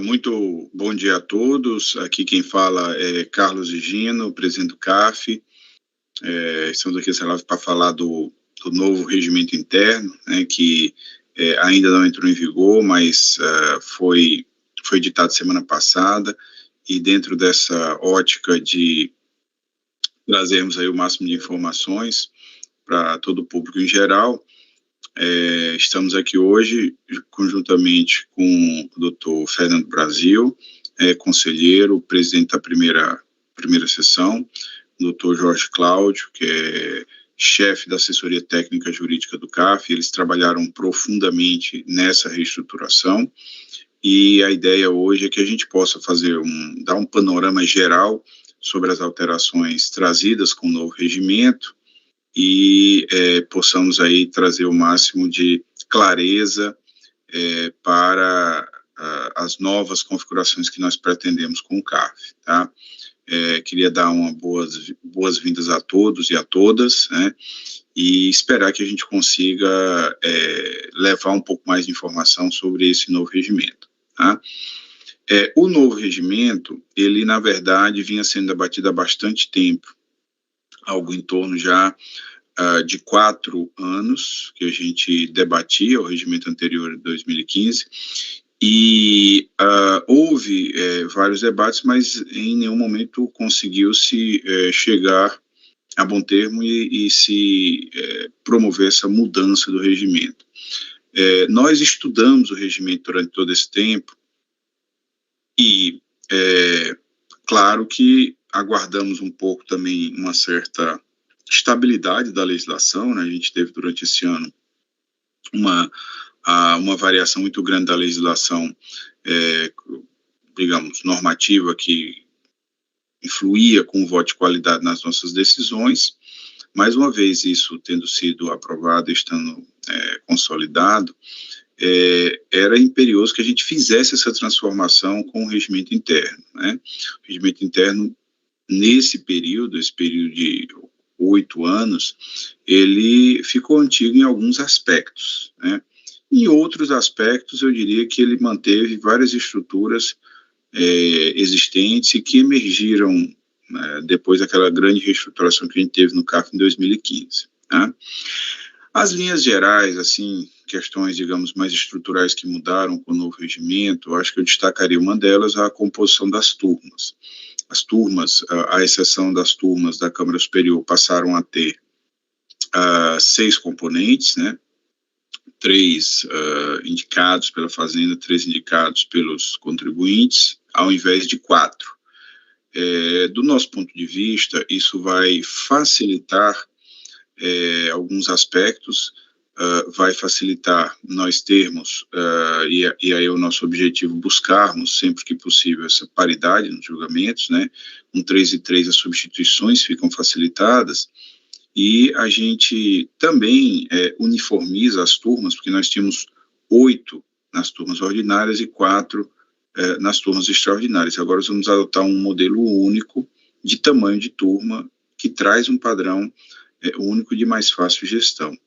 Muito bom dia a todos. Aqui quem fala é Carlos Higino, presidente do CAF. Estamos aqui para falar do novo regimento interno, né, que ainda não entrou em vigor, mas foi editado semana passada, e dentro dessa ótica de trazermos aí o máximo de informações para todo o público em geral, estamos aqui hoje conjuntamente com o Dr. Fernando Brasil, conselheiro, presidente da primeira sessão, o Dr. Jorge Cláudio, que é chefe da assessoria técnica jurídica do CAF. Eles trabalharam profundamente nessa reestruturação, e a ideia hoje é que a gente possa dar um panorama geral sobre as alterações trazidas com o novo regimento, e possamos aí trazer o máximo de clareza para as novas configurações que nós pretendemos com o CAF, tá? Queria dar boas-vindas a todos e a todas, né, e esperar que a gente consiga levar um pouco mais de informação sobre esse novo regimento, tá? O novo regimento, ele na verdade vinha sendo debatido há bastante tempo, algo em torno já de 4 anos que a gente debatia o regimento anterior de 2015, e houve vários debates, mas em nenhum momento conseguiu-se chegar a bom termo e se promover essa mudança do regimento. Nós estudamos o regimento durante todo esse tempo e, claro que aguardamos um pouco também uma certa estabilidade da legislação, né? A gente teve durante esse ano uma variação muito grande da legislação, digamos, normativa, que influía com o voto de qualidade nas nossas decisões. Mais uma vez, isso tendo sido aprovado, estando consolidado, era imperioso que a gente fizesse essa transformação com o regimento interno, né? O regimento interno, esse período de 8 anos, ele ficou antigo em alguns aspectos, né? Em outros aspectos, eu diria que ele manteve várias estruturas existentes e que emergiram depois daquela grande reestruturação que a gente teve no CAF em 2015. Tá? As linhas gerais, assim, questões, digamos, mais estruturais que mudaram com o novo regimento, eu acho que eu destacaria uma delas, a composição das turmas. As turmas, à exceção das turmas da Câmara Superior, passaram a ter 6 componentes, né? 3 indicados pela Fazenda, 3 indicados pelos contribuintes, ao invés de 4. Do nosso ponto de vista, isso vai facilitar alguns aspectos, vai facilitar nós termos, e aí é o nosso objetivo, buscarmos sempre que possível essa paridade nos julgamentos, né? Com 3 e 3 as substituições ficam facilitadas, e a gente também uniformiza as turmas, porque nós tínhamos 8 nas turmas ordinárias e 4 nas turmas extraordinárias. Agora nós vamos adotar um modelo único de tamanho de turma, que traz um padrão único de mais fácil gestão.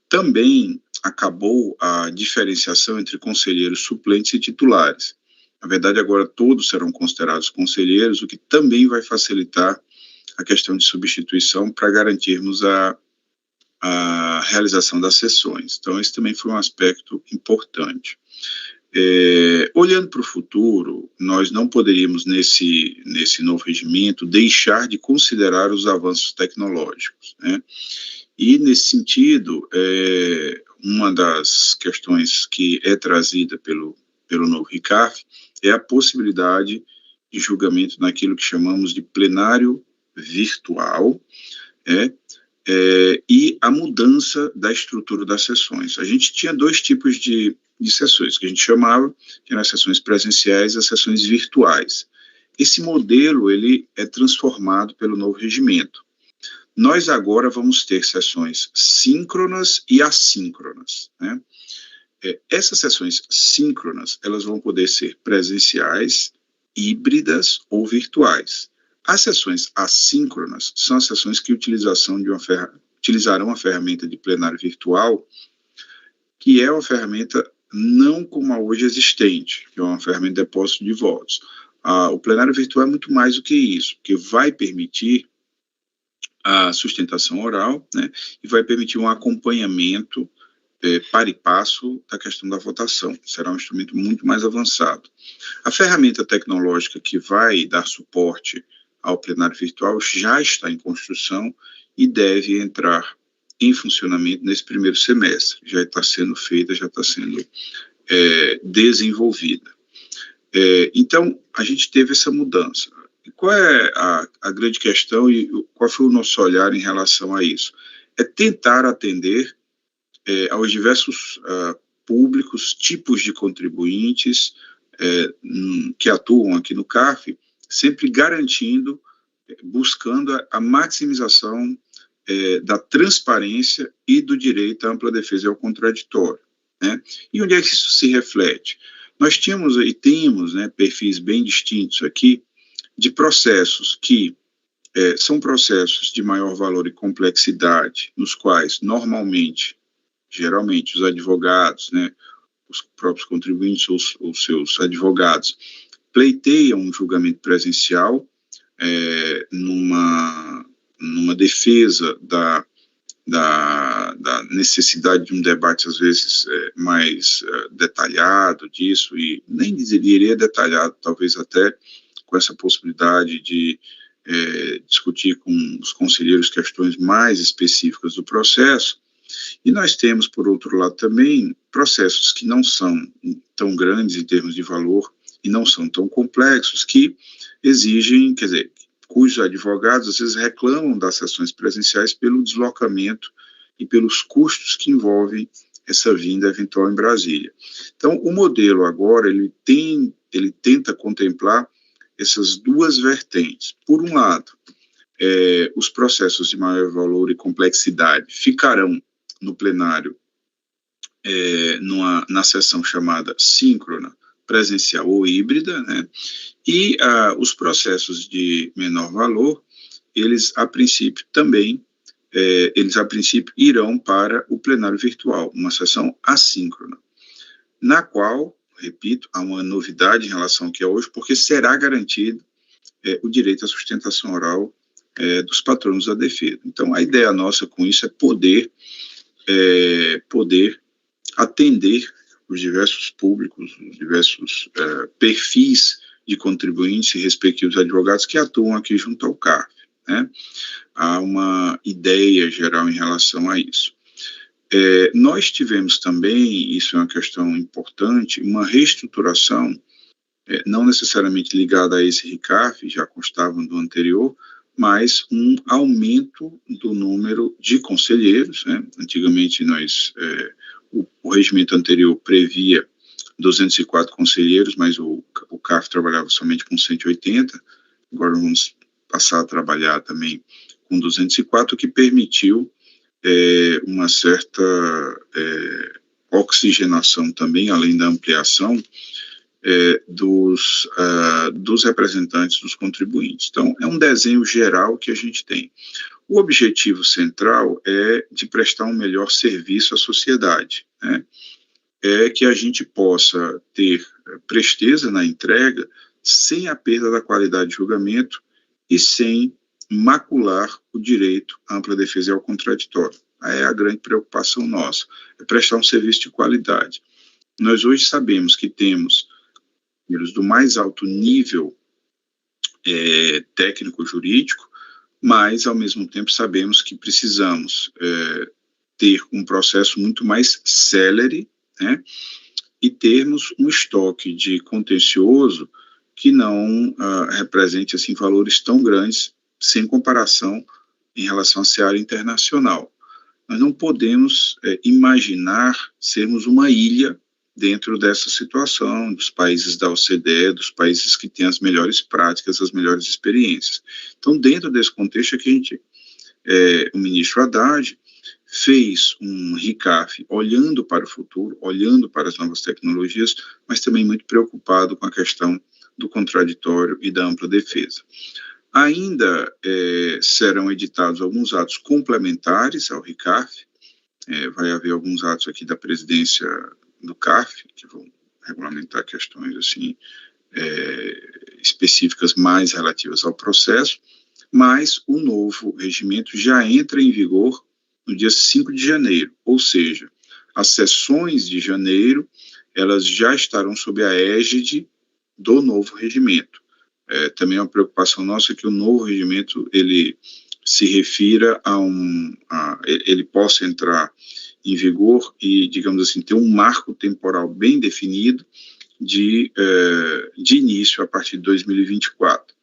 Também acabou a diferenciação entre conselheiros suplentes e titulares. Na verdade, agora todos serão considerados conselheiros, o que também vai facilitar a questão de substituição para garantirmos a realização das sessões. Então, esse também foi um aspecto importante. Olhando para o futuro, nós não poderíamos, nesse novo regimento, deixar de considerar os avanços tecnológicos, né? E, nesse sentido, uma das questões que é trazida pelo novo RICAF é a possibilidade de julgamento naquilo que chamamos de plenário virtual, e a mudança da estrutura das sessões. A gente tinha 2 tipos de sessões, que a gente chamava, que eram as sessões presenciais e as sessões virtuais. Esse modelo, ele é transformado pelo novo regimento. Nós agora vamos ter sessões síncronas e assíncronas, né? Essas sessões síncronas, elas vão poder ser presenciais, híbridas ou virtuais. As sessões assíncronas são as sessões que utilizarão a ferramenta de plenário virtual, que é uma ferramenta não como a hoje existente, que é uma ferramenta de depósito de votos. O plenário virtual é muito mais do que isso, porque vai permitir a sustentação oral, né, e vai permitir um acompanhamento par e passo da questão da votação. Será um instrumento muito mais avançado. A ferramenta tecnológica que vai dar suporte ao plenário virtual já está em construção e deve entrar em funcionamento nesse primeiro semestre. Já está sendo feita, já está sendo desenvolvida. Então, a gente teve essa mudança. E qual é a grande questão e qual foi o nosso olhar em relação a isso? É tentar atender aos diversos públicos, tipos de contribuintes que atuam aqui no CARF, sempre garantindo, buscando a maximização da transparência e do direito à ampla defesa e ao contraditório, né? E onde é que isso se reflete? Nós tínhamos e temos, né, perfis bem distintos aqui de processos que são processos de maior valor e complexidade, nos quais geralmente os advogados, né, os próprios contribuintes ou seus advogados, pleiteiam um julgamento presencial numa defesa da necessidade de um debate, às vezes, mais detalhado disso, e nem diria detalhado, talvez até com essa possibilidade de discutir com os conselheiros questões mais específicas do processo. E nós temos, por outro lado, também processos que não são tão grandes em termos de valor e não são tão complexos, que exigem, quer dizer, cujos advogados às vezes reclamam das sessões presenciais pelo deslocamento e pelos custos que envolvem essa vinda eventual em Brasília. Então, o modelo agora, ele tenta contemplar essas duas vertentes. Por um lado, os processos de maior valor e complexidade ficarão no plenário na sessão chamada síncrona, presencial ou híbrida, né? E os processos de menor valor, eles a princípio irão para o plenário virtual, uma sessão assíncrona, na qual, repito, há uma novidade em relação ao que é hoje, porque será garantido o direito à sustentação oral dos patronos da defesa. Então, a ideia nossa com isso é poder atender os diversos públicos, os diversos perfis de contribuintes e respectivos advogados que atuam aqui junto ao CARF, né? Há uma ideia geral em relação a isso. Nós tivemos também, isso é uma questão importante, uma reestruturação, não necessariamente ligada a esse RICARF, já constava do anterior, mas um aumento do número de conselheiros, né? Antigamente o regimento anterior previa 204 conselheiros, mas o CARF trabalhava somente com 180, agora vamos passar a trabalhar também com 204, o que permitiu uma certa oxigenação também, além da ampliação dos representantes dos contribuintes. Então, é um desenho geral que a gente tem. O objetivo central é de prestar um melhor serviço à sociedade, né? É que a gente possa ter presteza na entrega sem a perda da qualidade de julgamento e sem macular o direito à ampla defesa e ao contraditório. Aí é a grande preocupação nossa, é prestar um serviço de qualidade. Nós hoje sabemos que temos do mais alto nível técnico-jurídico, mas, ao mesmo tempo, sabemos que precisamos ter um processo muito mais célere, né, e termos um estoque de contencioso que não represente assim, valores tão grandes, sem comparação em relação à seara internacional. Nós não podemos imaginar sermos uma ilha dentro dessa situação, dos países da OCDE, dos países que têm as melhores práticas, as melhores experiências. Então, dentro desse contexto é que o ministro Haddad fez um RICARF olhando para o futuro, olhando para as novas tecnologias, mas também muito preocupado com a questão do contraditório e da ampla defesa. Ainda serão editados alguns atos complementares ao RICARF, vai haver alguns atos aqui da presidência do CARF, que vão regulamentar questões assim, específicas mais relativas ao processo, mas o novo regimento já entra em vigor no dia 5 de janeiro, ou seja, as sessões de janeiro, elas já estarão sob a égide do novo regimento. Também é uma preocupação nossa que o novo regimento, ele se refira ele possa entrar em vigor e, digamos assim, ter um marco temporal bem definido de início a partir de 2024.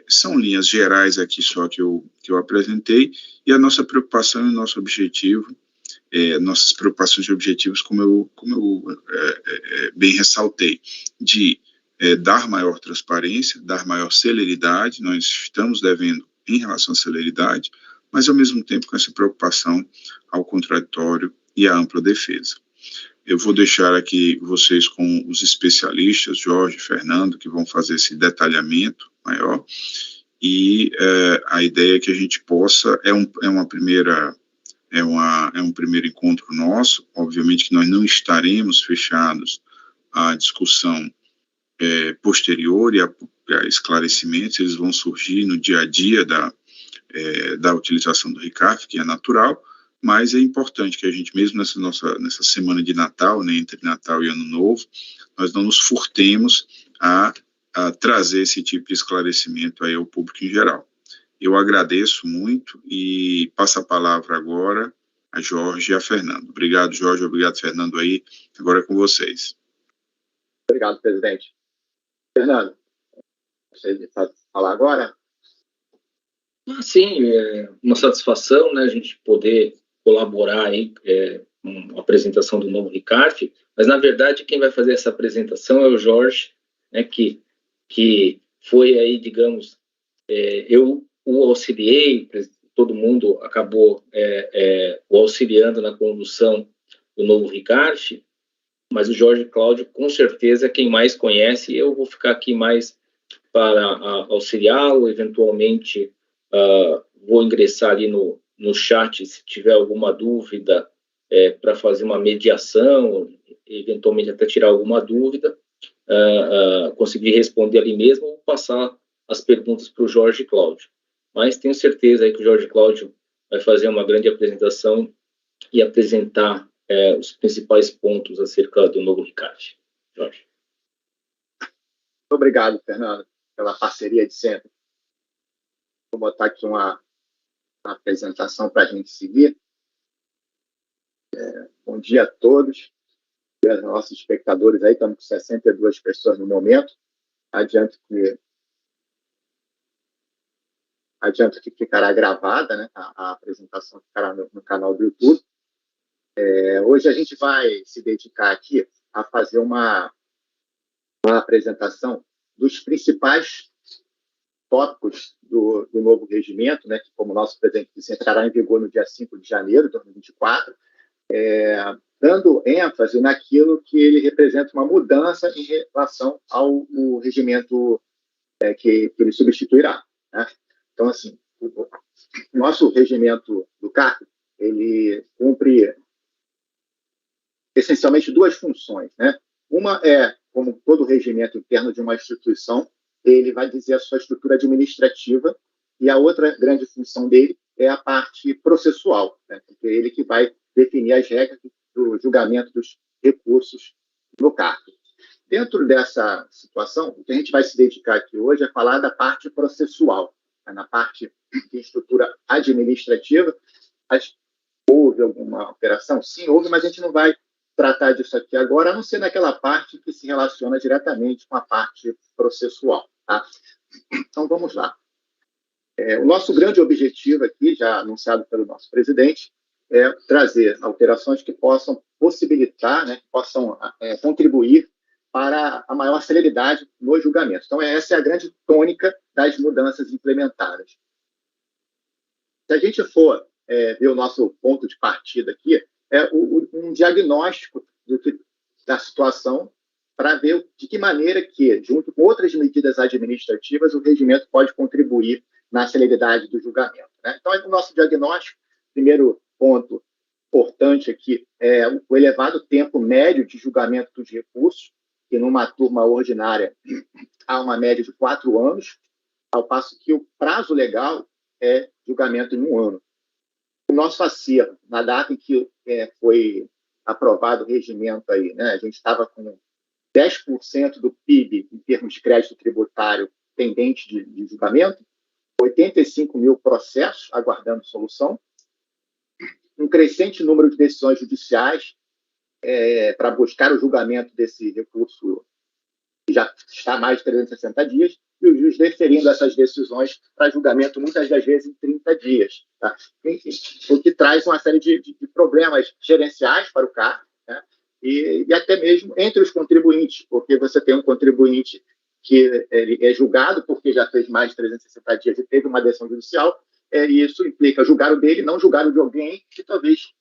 São linhas gerais aqui só que eu apresentei, e a nossa preocupação e o nosso objetivo, nossas preocupações e objetivos, como eu bem ressaltei, de dar maior transparência, dar maior celeridade. Nós estamos devendo em relação à celeridade, mas ao mesmo tempo com essa preocupação ao contraditório e à ampla defesa. Eu vou deixar aqui vocês com os especialistas, Jorge e Fernando, que vão fazer esse detalhamento maior, e a ideia é que a gente possa, é um primeiro encontro nosso. Obviamente que nós não estaremos fechados à discussão posterior e a esclarecimentos, eles vão surgir no dia a dia da utilização do RICARF, que é natural, mas é importante que a gente, mesmo nessa semana de Natal, né, entre Natal e Ano Novo, nós não nos furtemos a trazer esse tipo de esclarecimento aí ao público em geral. Eu agradeço muito e passo a palavra agora a Jorge e a Fernando. Obrigado, Jorge, obrigado, Fernando, aí. Agora é com vocês. Obrigado, presidente. Fernando, você pode falar agora? Sim, uma satisfação, né, a gente poder colaborar aí com a apresentação do novo RICARF, mas, na verdade, quem vai fazer essa apresentação é o Jorge, né, que foi aí, digamos, eu o auxiliei, todo mundo acabou o auxiliando na condução do novo RICARF, mas o Jorge Cláudio, com certeza, é quem mais conhece. Eu vou ficar aqui mais para auxiliá-lo, eventualmente vou ingressar ali no chat se tiver alguma dúvida, para fazer uma mediação, eventualmente até tirar alguma dúvida, conseguir responder ali mesmo, ou passar as perguntas para o Jorge Cláudio. Mas tenho certeza aí que o Jorge Cláudio vai fazer uma grande apresentação e apresentar os principais pontos acerca do novo RICARF. Jorge. Muito obrigado, Fernando, pela parceria de sempre. Vou botar aqui uma apresentação para a gente seguir. Bom dia a todos, e aos nossos espectadores aí, estamos com 62 pessoas no momento. Adianto que ficará gravada, né? A apresentação ficará no canal do YouTube. Hoje a gente vai se dedicar aqui a fazer uma apresentação dos principais tópicos do novo regimento, né, que, como o nosso presidente disse, entrará em vigor no dia 5 de janeiro de 2024, dando ênfase naquilo que ele representa uma mudança em relação ao regimento que ele substituirá, né? Então, assim, o nosso regimento do CARF, ele cumpre essencialmente duas funções, né? Uma é, como todo regimento interno de uma instituição, ele vai dizer a sua estrutura administrativa, e a outra grande função dele é a parte processual, né? Porque é ele que vai definir as regras do julgamento dos recursos no CARF. Dentro dessa situação, o que a gente vai se dedicar aqui hoje é falar da parte processual. Na parte de estrutura administrativa, houve alguma alteração? Sim, houve, mas a gente não vai tratar disso aqui agora, a não ser naquela parte que se relaciona diretamente com a parte processual. Tá? Então, vamos lá. O nosso grande objetivo aqui, já anunciado pelo nosso presidente, é trazer alterações que possam possibilitar, né, que possam contribuir para a maior celeridade no julgamento. Então, essa é a grande tônica das mudanças implementadas. Se a gente for ver o nosso ponto de partida aqui, um diagnóstico da situação para ver de que maneira que, junto com outras medidas administrativas, o regimento pode contribuir na celeridade do julgamento, né? Então, o nosso diagnóstico, primeiro ponto, importante aqui é o elevado tempo médio de julgamento dos recursos, que numa turma ordinária há uma média de 4 anos, ao passo que o prazo legal é julgamento em 1 ano. O nosso acervo, na data em que foi aprovado o regimento aí, né, a gente estava com 10% do PIB em termos de crédito tributário pendente de julgamento, 85 mil processos aguardando solução, um crescente número de decisões judiciais para buscar o julgamento desse recurso, que já está há mais de 360 dias, e o juiz deferindo essas decisões para julgamento, muitas das vezes em 30 dias. Tá? Enfim, o que traz uma série de problemas gerenciais para o CARF, né? E até mesmo entre os contribuintes, porque você tem um contribuinte que ele é julgado porque já fez mais de 360 dias e teve uma decisão judicial, e isso implica julgar o dele, não julgar o de alguém que talvez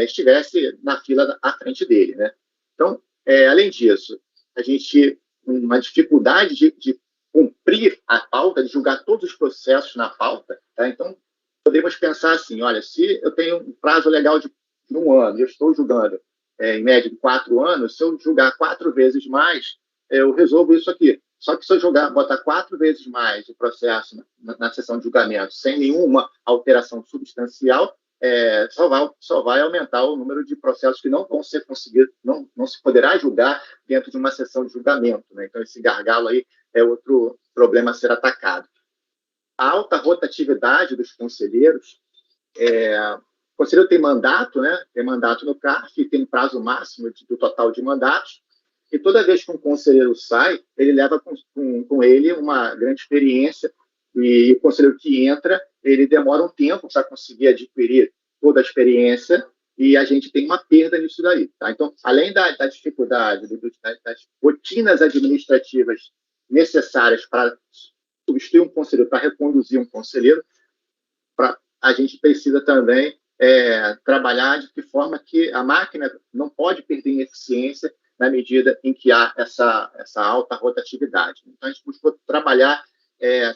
estivesse na fila à frente dele, né? Então, além disso, a gente uma dificuldade de cumprir a pauta, de julgar todos os processos na pauta, tá? Então, podemos pensar assim, olha, se eu tenho um prazo legal de 1 ano e eu estou julgando em média de 4 anos, se eu julgar 4 vezes mais, eu resolvo isso aqui. Só que se eu botar 4 vezes mais o processo na sessão de julgamento sem nenhuma alteração substancial, só vai aumentar o número de processos que não vão ser conseguidos, não se poderá julgar dentro de uma sessão de julgamento, né? Então, esse gargalo aí é outro problema a ser atacado. A alta rotatividade dos conselheiros, o conselheiro tem mandato, né? Tem mandato no CARF, e tem um prazo máximo do total de mandatos, e toda vez que um conselheiro sai, ele leva com ele uma grande experiência, e o conselheiro que entra, ele demora um tempo para conseguir adquirir toda a experiência, e a gente tem uma perda nisso daí. Tá? Então, além da dificuldade, das rotinas administrativas necessárias para substituir um conselheiro, para reconduzir um conselheiro, a gente precisa também trabalhar de que forma que a máquina não pode perder em eficiência na medida em que há essa alta rotatividade. Então, a gente buscou trabalhar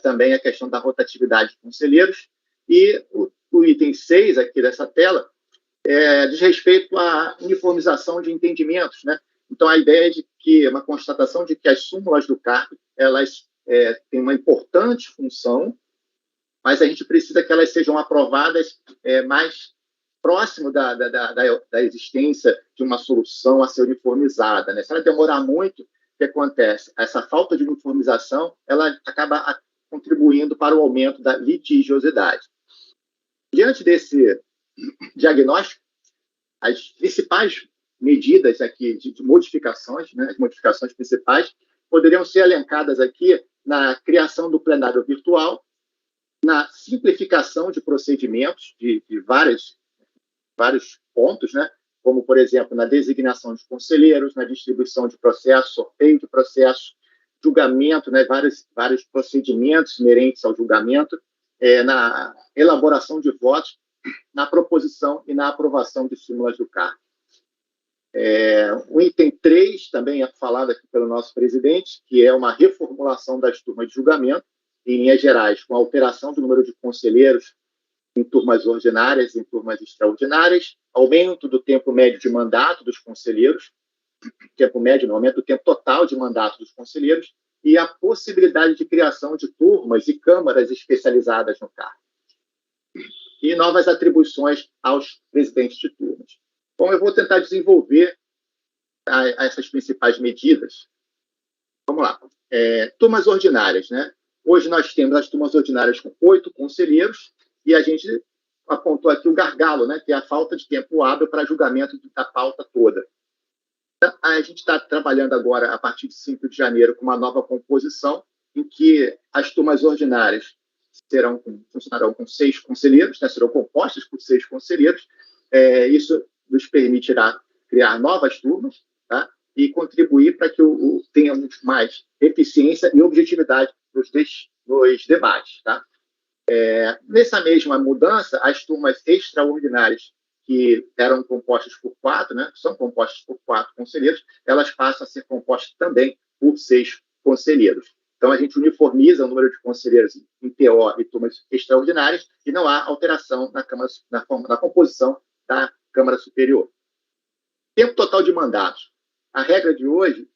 também a questão da rotatividade de conselheiros, e o item 6 aqui dessa tela diz respeito à uniformização de entendimentos, né? Então, a ideia é de que uma constatação de que as súmulas do CARF, elas têm uma importante função, mas a gente precisa que elas sejam aprovadas mais próximo da existência de uma solução a ser uniformizada, né? Se ela demorar muito, o que acontece? Essa falta de uniformização, ela acaba contribuindo para o aumento da litigiosidade. Diante desse diagnóstico, as principais medidas aqui de modificações, né, as modificações principais, poderiam ser elencadas aqui na criação do plenário virtual, na simplificação de procedimentos de vários pontos, né, como, por exemplo, na designação de conselheiros, na distribuição de processos, sorteio de processos, julgamento, né, vários procedimentos inerentes ao julgamento, na elaboração de votos, na proposição e na aprovação de súmulas do CARF. O item 3 também é falado aqui pelo nosso presidente, que é uma reformulação das turmas de julgamento, em linhas gerais, com a alteração do número de conselheiros em turmas ordinárias e em turmas extraordinárias, aumento do tempo médio de mandato dos conselheiros, tempo médio, não, aumento do tempo total de mandato dos conselheiros, e a possibilidade de criação de turmas e câmaras especializadas no CARF. E novas atribuições aos presidentes de turmas. Bom, eu vou tentar desenvolver essas principais medidas. Vamos lá. Turmas ordinárias, né? Hoje nós temos as turmas ordinárias com 8 conselheiros, e a gente apontou aqui o gargalo, né, que é a falta de tempo hábil para julgamento da pauta toda. A gente está trabalhando agora, a partir de 5 de janeiro, com uma nova composição, em que as turmas ordinárias funcionarão com 6 conselheiros, né, serão compostas por 6 conselheiros. Isso nos permitirá criar novas turmas, tá, e contribuir para que tenhamos mais eficiência e objetividade nos debates. Tá? Nessa mesma mudança, as turmas extraordinárias, que eram compostas por 4, né, são compostas por 4 conselheiros, elas passam a ser compostas também por 6 conselheiros. Então, a gente uniformiza o número de conselheiros em TO e turmas extraordinárias, e não há alteração na composição da Câmara Superior. Tempo total de mandatos. A regra de hoje,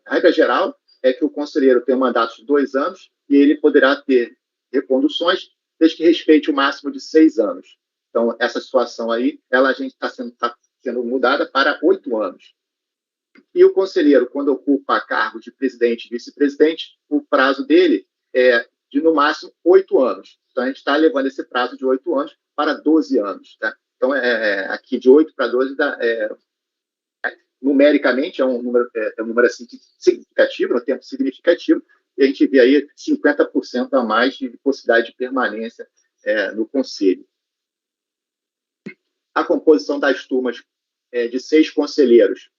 a regra geral, é que o conselheiro tem um mandato de 2 anos e ele poderá ter reconduções desde que respeite o máximo de 6 anos. Então, essa situação aí, a gente está sendo mudada para 8 anos. E o conselheiro, quando ocupa cargo de presidente e vice-presidente, o prazo dele é de, no máximo, 8 anos. Então, a gente está levando esse prazo de 8 anos para 12 anos. Tá? Então, aqui de 8 para 12, numericamente, é um número assim, significativo, um tempo significativo, e a gente vê aí 50% a mais de possibilidade de permanência no Conselho. A composição das turmas de 6 conselheiros,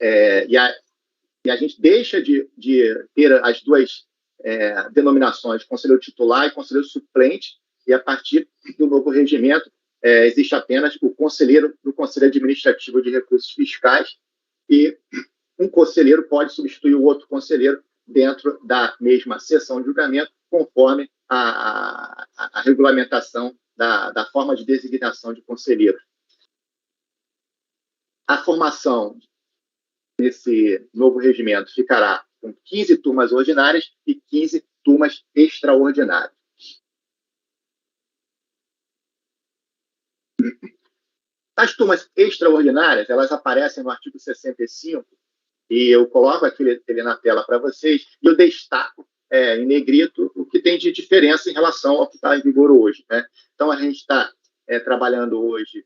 e a gente deixa de ter as duas denominações, conselheiro titular e conselheiro suplente, e a partir do novo regimento existe apenas o conselheiro do Conselho Administrativo de Recursos Fiscais, e um conselheiro pode substituir o outro conselheiro dentro da mesma sessão de julgamento, conforme a regulamentação da forma de designação de conselheiro. A formação nesse novo regimento ficará com 15 turmas ordinárias e 15 turmas extraordinárias. As turmas extraordinárias, elas aparecem no artigo 65, e eu coloco ele na tela para vocês, e eu destaco em negrito o que tem de diferença em relação ao que está em vigor hoje. Né? Então, a gente está trabalhando hoje,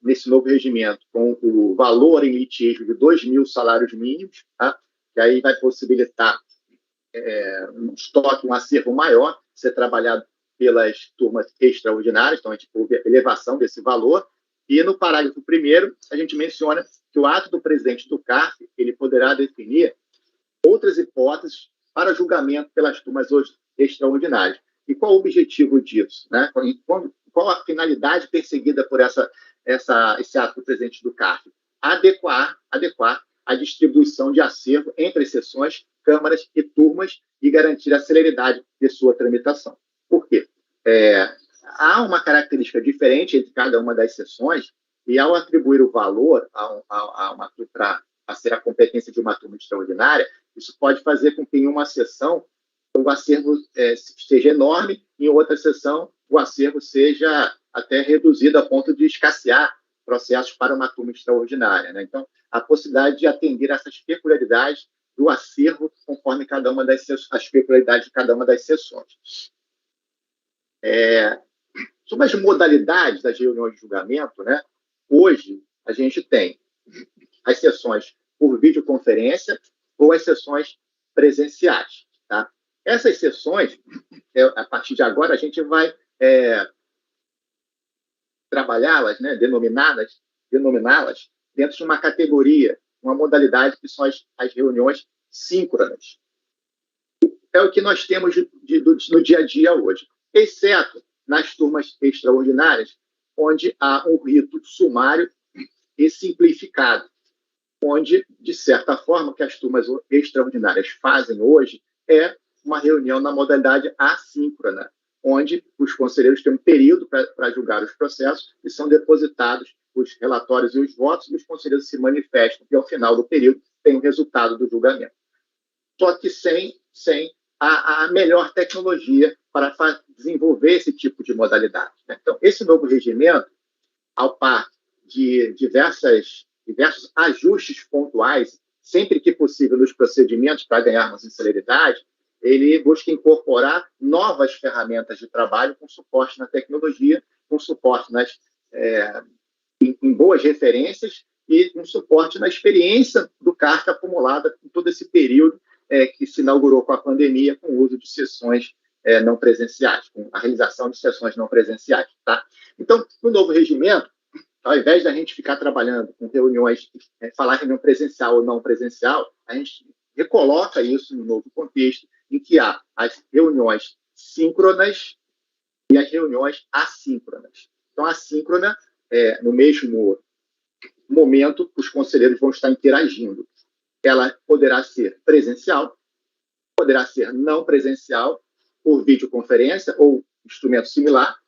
nesse novo regimento, com o valor em litígio de 2.000 salários mínimos, tá? Que aí vai possibilitar um estoque, um acervo maior, ser trabalhado pelas turmas extraordinárias, então a gente houve a elevação desse valor. E no parágrafo 1º, a gente menciona que o ato do presidente do CARF, ele poderá definir outras hipóteses para julgamento pelas turmas extraordinárias. E qual o objetivo disso? Né? Qual a finalidade perseguida por esse ato do presidente do CARF? Adequar a distribuição de acervo entre as sessões, câmaras e turmas e garantir a celeridade de sua tramitação. Por quê? Há uma característica diferente entre cada uma das sessões, e ao atribuir o valor a ser a competência de uma turma extraordinária, isso pode fazer com que em uma sessão o acervo seja enorme, em outra sessão o acervo seja até reduzido a ponto de escassear processos para uma turma extraordinária. Né? Então, a possibilidade de atender essas peculiaridades do acervo conforme as peculiaridades de cada uma das sessões. Sobre as modalidades das reuniões de julgamento, né? Hoje a gente tem as sessões por videoconferência ou as sessões presenciais. Tá? Essas sessões, a partir de agora, a gente vai trabalhá-las, né? denominá-las dentro de uma categoria, uma modalidade que são as reuniões síncronas. É o que nós temos no dia a dia hoje, exceto nas turmas extraordinárias, onde há um rito sumário e simplificado, onde, de certa forma, o que as turmas extraordinárias fazem hoje é uma reunião na modalidade assíncrona, onde os conselheiros têm um período para julgar os processos e são depositados os relatórios e os votos, e os conselheiros se manifestam, e ao final do período tem o resultado do julgamento. Só que sem a melhor tecnologia para desenvolver esse tipo de modalidade. Né? Então, esse novo regimento, ao par de diversos ajustes pontuais, sempre que possível nos procedimentos para ganharmos em celeridade, ele busca incorporar novas ferramentas de trabalho com suporte na tecnologia, com suporte em boas referências e com suporte na experiência do CARF acumulada em todo esse período que se inaugurou com a pandemia, com o uso de sessões não presenciais, com a realização de sessões não presenciais. Tá? Então, no novo regimento, ao invés da gente ficar trabalhando com reuniões, falar reunião presencial ou não presencial, a gente recoloca isso no novo contexto, em que há as reuniões síncronas e as reuniões assíncronas. Então, a síncrona, no mesmo momento, os conselheiros vão estar interagindo. Ela poderá ser presencial, poderá ser não presencial, por videoconferência ou instrumento similar,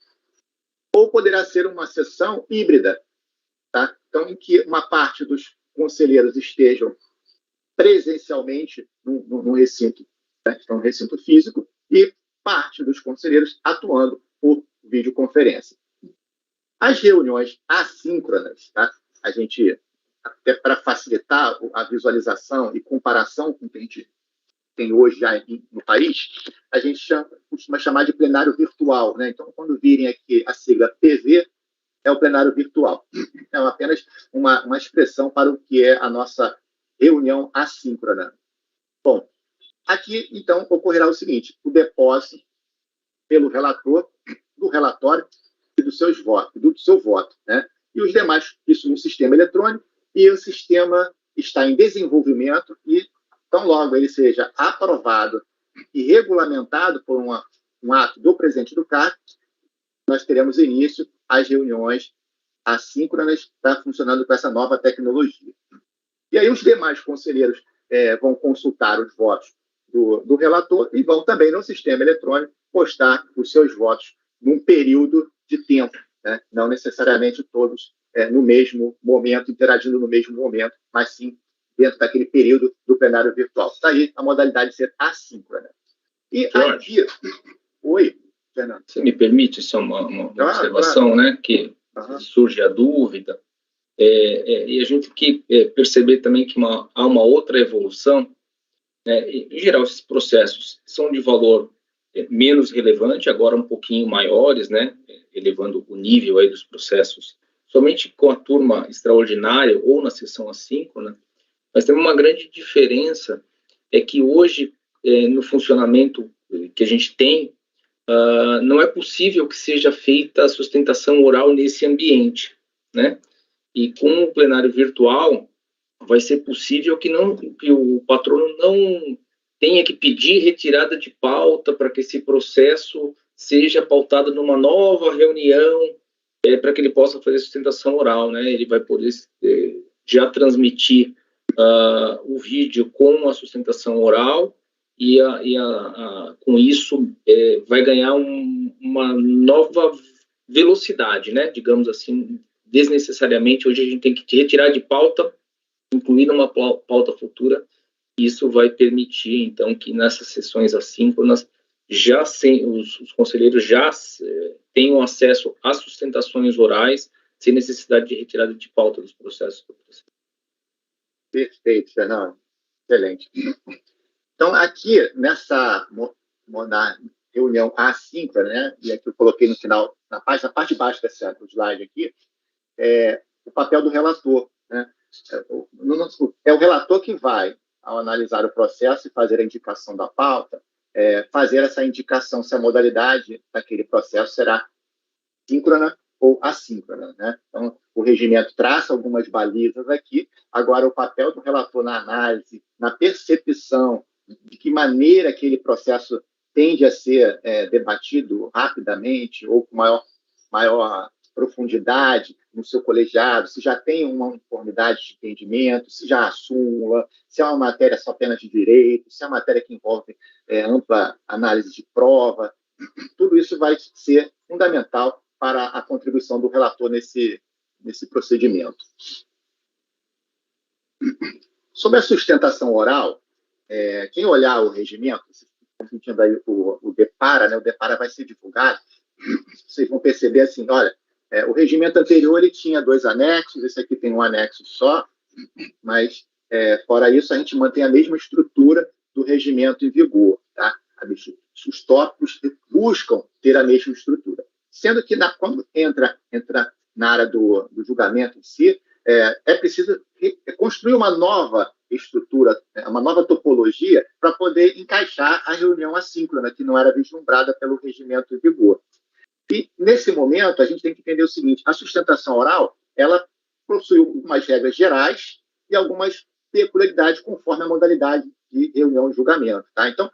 ou poderá ser uma sessão híbrida, tá? Então, em que uma parte dos conselheiros estejam presencialmente no recinto, né? Estão no recinto físico, e parte dos conselheiros atuando por videoconferência. As reuniões assíncronas, tá? A gente, até para facilitar a visualização e comparação com o que a gente tem hoje já no país, a gente costuma chamar de plenário virtual, né? Então, quando virem aqui a sigla PV, é o plenário virtual. É apenas uma expressão para o que é a nossa reunião assíncrona. Bom, aqui, então, ocorrerá o seguinte: o depósito pelo relator do relatório e do seu voto, né? E os demais, isso no sistema eletrônico, e o sistema está em desenvolvimento e, tão logo ele seja aprovado e regulamentado por um ato do presidente do CARC, nós teremos início às reuniões assíncronas, tá, funcionando com essa nova tecnologia. E aí os demais conselheiros vão consultar os votos do relator e vão também no sistema eletrônico postar os seus votos num período de tempo, né? Não necessariamente todos no mesmo momento, interagindo no mesmo momento, mas sim dentro daquele período do plenário virtual. Está aí a modalidade de ser assíncrona. E Jorge, aqui... Oi, Fernando. você me permite só uma observação, claro. Né? Que surge a dúvida. E a gente tem que perceber também que há uma outra evolução. Em geral, esses processos são de valor menos relevante, agora um pouquinho maiores, né? Elevando o nível aí dos processos, somente com a turma extraordinária ou na sessão assíncrona. Mas tem uma grande diferença, é que hoje, no funcionamento que a gente tem, não é possível que seja feita a sustentação oral nesse ambiente, né? E com o plenário virtual, vai ser possível que o patrono não tenha que pedir retirada de pauta para que esse processo seja pautado numa nova reunião, para que ele possa fazer sustentação oral, né? Ele vai poder já transmitir o vídeo com a sustentação oral e com isso vai ganhar uma nova velocidade, né? Digamos assim, desnecessariamente hoje a gente tem que retirar de pauta, incluir numa pauta futura. Isso vai permitir, então, que nessas sessões assíncronas os conselheiros já tenham acesso às sustentações orais sem necessidade de retirada de pauta dos processos. Perfeito, Fernando. Excelente. Então, aqui, nessa reunião assíncrona, né, e aqui eu coloquei no final, na parte de baixo do slide aqui, o papel do relator, né? É o relator que vai, ao analisar o processo e fazer a indicação da pauta, fazer essa indicação se a modalidade daquele processo será síncrona ou assíncrona, né? Então, o regimento traça algumas balizas aqui. Agora, o papel do relator na análise, na percepção de que maneira aquele processo tende a ser debatido rapidamente ou com maior profundidade no seu colegiado, se já tem uma uniformidade de entendimento, se já há súmula, se é uma matéria só apenas de direito, se é uma matéria que envolve ampla análise de prova, tudo isso vai ser fundamental para a contribuição do relator nesse procedimento. Sobre a sustentação oral, quem olhar o regimento, sentindo aí o DEPARA, né? O DEPARA vai ser divulgado, vocês vão perceber assim, olha, o regimento anterior ele tinha 2 anexos, esse aqui tem um anexo só, mas, fora isso, a gente mantém a mesma estrutura do regimento em vigor, tá? Os tópicos buscam ter a mesma estrutura. Sendo que, quando entra na área do julgamento em si, é preciso construir uma nova estrutura, uma nova topologia para poder encaixar a reunião assíncrona, que não era vislumbrada pelo regimento em vigor. E, nesse momento, a gente tem que entender o seguinte: a sustentação oral, ela possui algumas regras gerais e algumas peculiaridades conforme a modalidade de reunião e julgamento, tá? Então,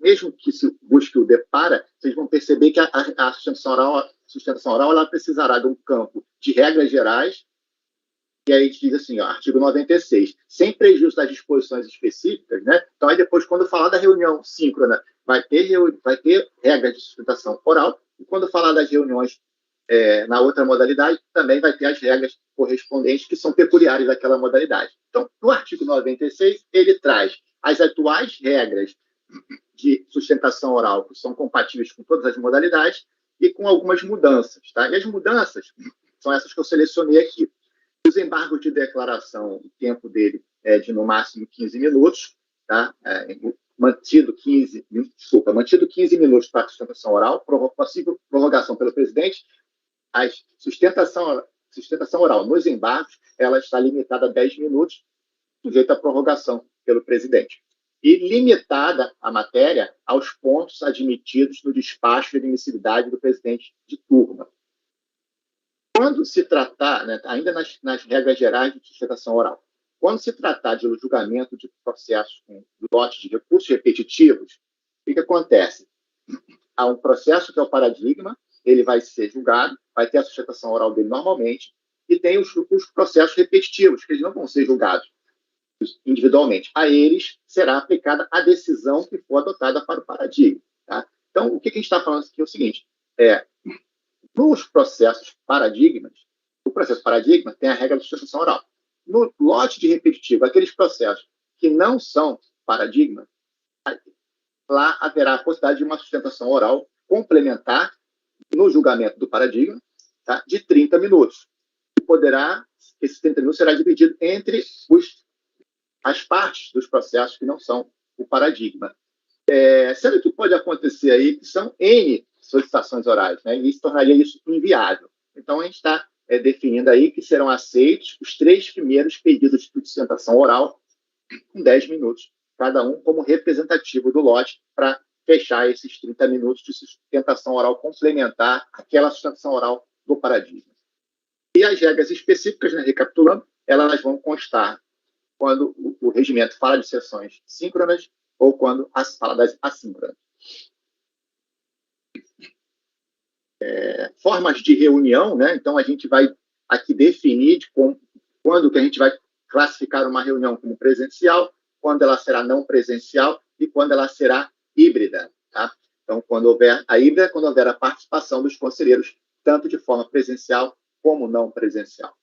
mesmo que se busque o DEPARA, vocês vão perceber que a sustentação oral ela precisará de um campo de regras gerais, e aí a gente diz assim, artigo 96, sem prejuízo das disposições específicas, né? Então, aí depois, quando falar da reunião síncrona, vai ter regras de sustentação oral, e quando falar das reuniões na outra modalidade, também vai ter as regras correspondentes que são peculiares daquela modalidade. Então, no artigo 96, ele traz as atuais regras de sustentação oral que são compatíveis com todas as modalidades e com algumas mudanças. Tá? E as mudanças são essas que eu selecionei aqui. Os embargos de declaração, o tempo dele é de no máximo 15 minutos, tá? Mantido 15 minutos para a sustentação oral, possível prorrogação pelo presidente. A sustentação oral nos embargos, ela está limitada a 10 minutos, sujeita à prorrogação pelo presidente. E limitada a matéria aos pontos admitidos no despacho de admissibilidade do presidente de turma. Quando se tratar, né, ainda nas regras gerais de sustentação oral, quando se tratar de julgamento de processos com lote de recursos repetitivos, o que acontece? Há um processo que é o paradigma, ele vai ser julgado, vai ter a sustentação oral dele normalmente, e tem os processos repetitivos, que eles não vão ser julgados individualmente. A eles será aplicada a decisão que for adotada para o paradigma. Tá? Então, o que a gente está falando aqui é o seguinte, nos processos paradigmas, o processo paradigma tem a regra da sustentação oral. No lote de repetitivo, aqueles processos que não são paradigma, lá haverá a possibilidade de uma sustentação oral complementar no julgamento do paradigma, tá, de 30 minutos. Esses 30 minutos será dividido entre as partes dos processos que não são o paradigma. Sendo que pode acontecer aí que são N solicitações orais, né, e isso tornaria isso inviável. Então, a gente está definindo aí que serão aceitos os 3 primeiros pedidos de sustentação oral com 10 minutos, cada um como representativo do lote, para fechar esses 30 minutos de sustentação oral complementar àquela sustentação oral do paradigma. E as regras específicas, né, recapitulando, elas vão constar quando o regimento fala de sessões síncronas ou quando fala das assíncronas. Formas de reunião, né? Então, a gente vai aqui definir quando que a gente vai classificar uma reunião como presencial, quando ela será não presencial e quando ela será híbrida. Tá? Então, quando houver a híbrida, quando houver a participação dos conselheiros, tanto de forma presencial como não presencial.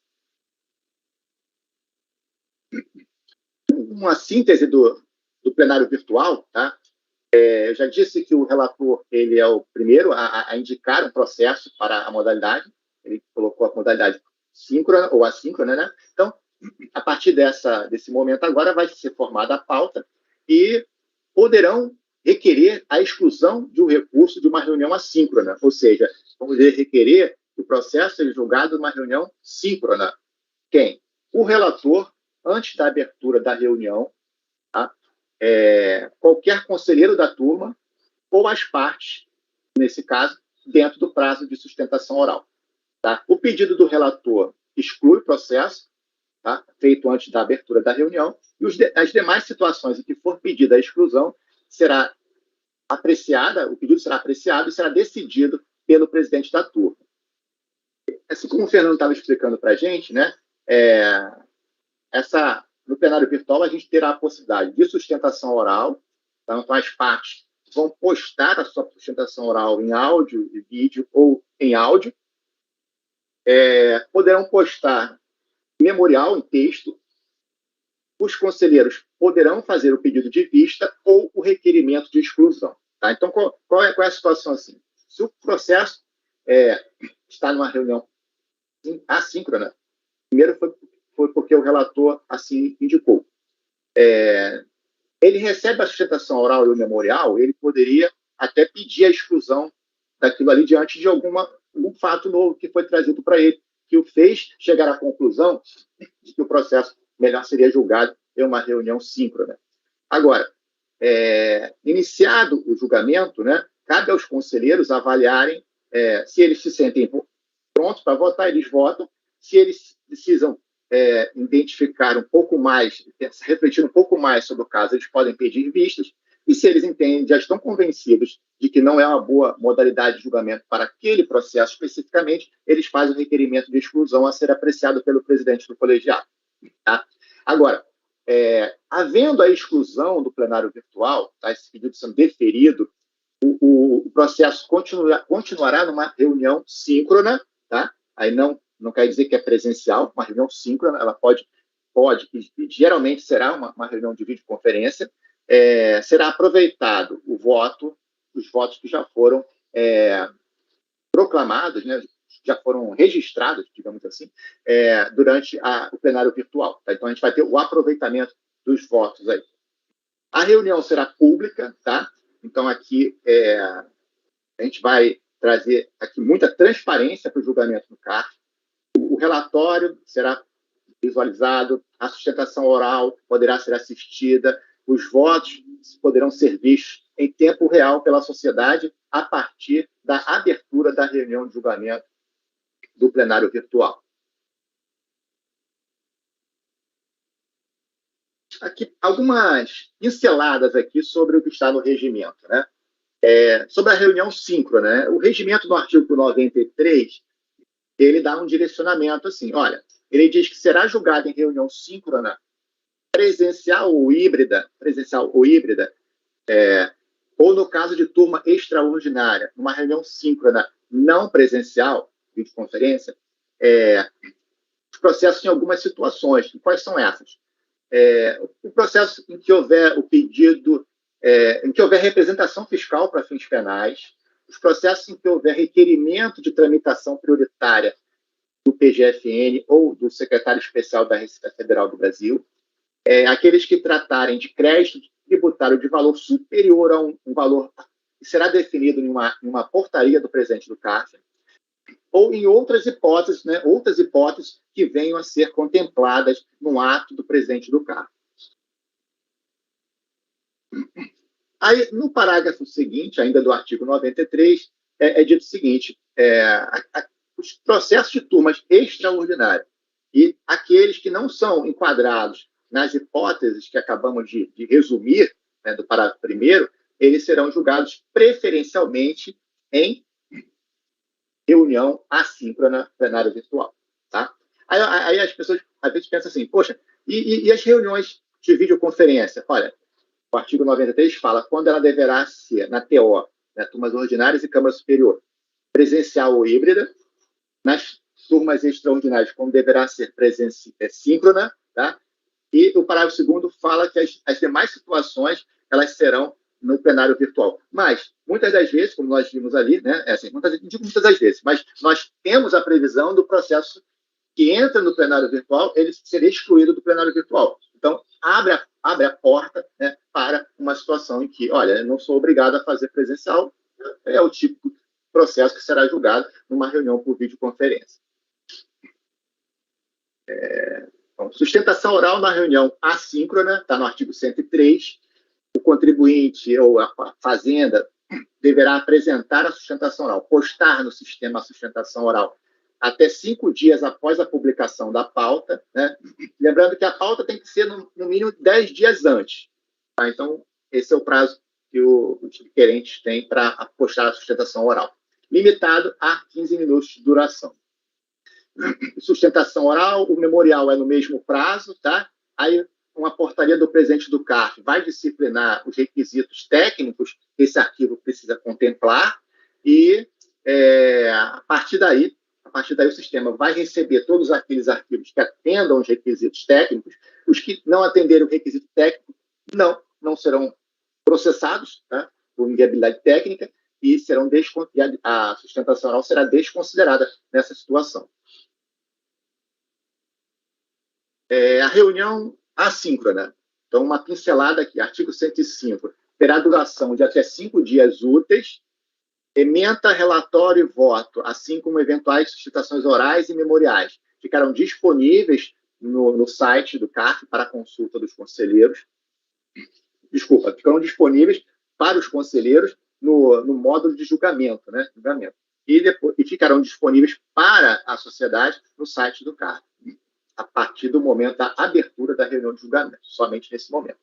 Uma síntese do plenário virtual, tá? Eu já disse que o relator ele é o primeiro a indicar um processo para a modalidade. Ele colocou a modalidade síncrona ou assíncrona, né? Então, a partir desse momento agora vai ser formada a pauta e poderão requerer a exclusão de um recurso de uma reunião assíncrona, ou seja, vamos requerer que o processo seja julgado numa reunião síncrona. Quem? O relator, antes da abertura da reunião, tá? Qualquer conselheiro da turma ou as partes, nesse caso, dentro do prazo de sustentação oral. Tá? O pedido do relator exclui o processo, tá? Feito antes da abertura da reunião, e as demais situações em que for pedida a exclusão será apreciada, o pedido será apreciado e será decidido pelo presidente da turma. Assim como o Fernando estava explicando para a gente, né, no plenário virtual a gente terá a possibilidade de sustentação oral, tá? Então as partes vão postar a sua sustentação oral em áudio e vídeo ou em áudio, poderão postar memorial em texto, os conselheiros poderão fazer o pedido de vista ou o requerimento de exclusão. Tá? Então, qual é a situação assim? Se o processo está numa reunião assíncrona, primeiro foi porque o relator assim indicou. Ele recebe a sustentação oral e o memorial, ele poderia até pedir a exclusão daquilo ali diante de algum fato novo que foi trazido para ele, que o fez chegar à conclusão de que o processo melhor seria julgado em uma reunião síncrona. Agora, iniciado o julgamento, né, cabe aos conselheiros avaliarem se eles se sentem prontos para votar, eles votam. Se eles precisam identificar um pouco mais, refletir um pouco mais sobre o caso, eles podem pedir vistas. E se eles entendem, já estão convencidos de que não é uma boa modalidade de julgamento para aquele processo especificamente, eles fazem o requerimento de exclusão a ser apreciado pelo presidente do colegiado. Tá? Agora, havendo a exclusão do plenário virtual, tá, esse pedido sendo deferido, o processo continuará numa reunião síncrona, tá? Aí não quer dizer que é presencial, uma reunião síncrona, ela pode e geralmente será uma reunião de videoconferência, será aproveitado os votos que já foram proclamados, né, já foram registrados, digamos assim, durante o plenário virtual. Tá? Então, a gente vai ter o aproveitamento dos votos aí. A reunião será pública, tá? Então, aqui a gente vai trazer aqui muita transparência para o julgamento do CARF. O relatório será visualizado, a sustentação oral poderá ser assistida, os votos poderão ser vistos em tempo real pela sociedade a partir da abertura da reunião de julgamento do plenário virtual. Aqui, algumas pinceladas aqui sobre o que está no regimento, né? Sobre a reunião síncrona, né? O regimento do artigo 93, ele dá um direcionamento assim, olha, ele diz que será julgado em reunião síncrona, presencial ou híbrida, ou no caso de turma extraordinária, numa reunião síncrona não presencial, videoconferência, os processos em algumas situações. E quais são essas? O processo em que houver o pedido, em que houver representação fiscal para fins penais, os processos em que houver requerimento de tramitação prioritária do PGFN ou do secretário especial da Receita Federal do Brasil, aqueles que tratarem de crédito tributário de valor superior a um valor que será definido em uma portaria do presidente do CARF, ou em outras hipóteses, né, que venham a ser contempladas no ato do presidente do CARF. Aí, no parágrafo seguinte, ainda do artigo 93, dito o seguinte, os processos de turmas extraordinárias e aqueles que não são enquadrados nas hipóteses que acabamos de resumir, né, do parágrafo primeiro, eles serão julgados preferencialmente em reunião assíncrona plenário virtual. Tá? Aí as pessoas às vezes pensam assim, poxa, e as reuniões de videoconferência? Olha, o artigo 93 fala quando ela deverá ser na TO, né, turmas ordinárias e Câmara Superior, presencial ou híbrida, nas turmas extraordinárias, quando deverá ser síncrona, tá? E o parágrafo 2º fala que as demais situações elas serão no plenário virtual. Mas, muitas das vezes, como nós vimos ali, né, muitas das vezes, mas nós temos a previsão do processo que entra no plenário virtual, ele seria excluído do plenário virtual. Então, abre a porta, né, para uma situação em que, olha, eu não sou obrigado a fazer presencial, é o típico processo que será julgado numa reunião por videoconferência. Bom, sustentação oral na reunião assíncrona, está no artigo 103, o contribuinte ou a fazenda deverá apresentar a sustentação oral, postar no sistema a sustentação oral até 5 dias após a publicação da pauta, né? Lembrando que a pauta tem que ser no mínimo 10 dias antes. Tá? Então, esse é o prazo que os requerentes têm para postar a sustentação oral, limitado a 15 minutos de duração. Sustentação oral, o memorial é no mesmo prazo, tá? Aí uma portaria do presidente do CARF vai disciplinar os requisitos técnicos que esse arquivo precisa contemplar e a partir daí o sistema vai receber todos aqueles arquivos que atendam os requisitos técnicos. Os que não atenderem o requisito técnico não serão processados, tá, por inviabilidade técnica e a sustentação oral será desconsiderada nessa situação. A reunião assíncrona. Então, uma pincelada aqui, artigo 105, terá duração de até 5 dias úteis, ementa, relatório e voto, assim como eventuais sustentações orais e memoriais, ficarão disponíveis no site do CARF para consulta dos conselheiros. Ficarão disponíveis para os conselheiros no módulo de julgamento, né? E ficarão disponíveis para a sociedade no site do CARF, a partir do momento da abertura da reunião de julgamento, somente nesse momento.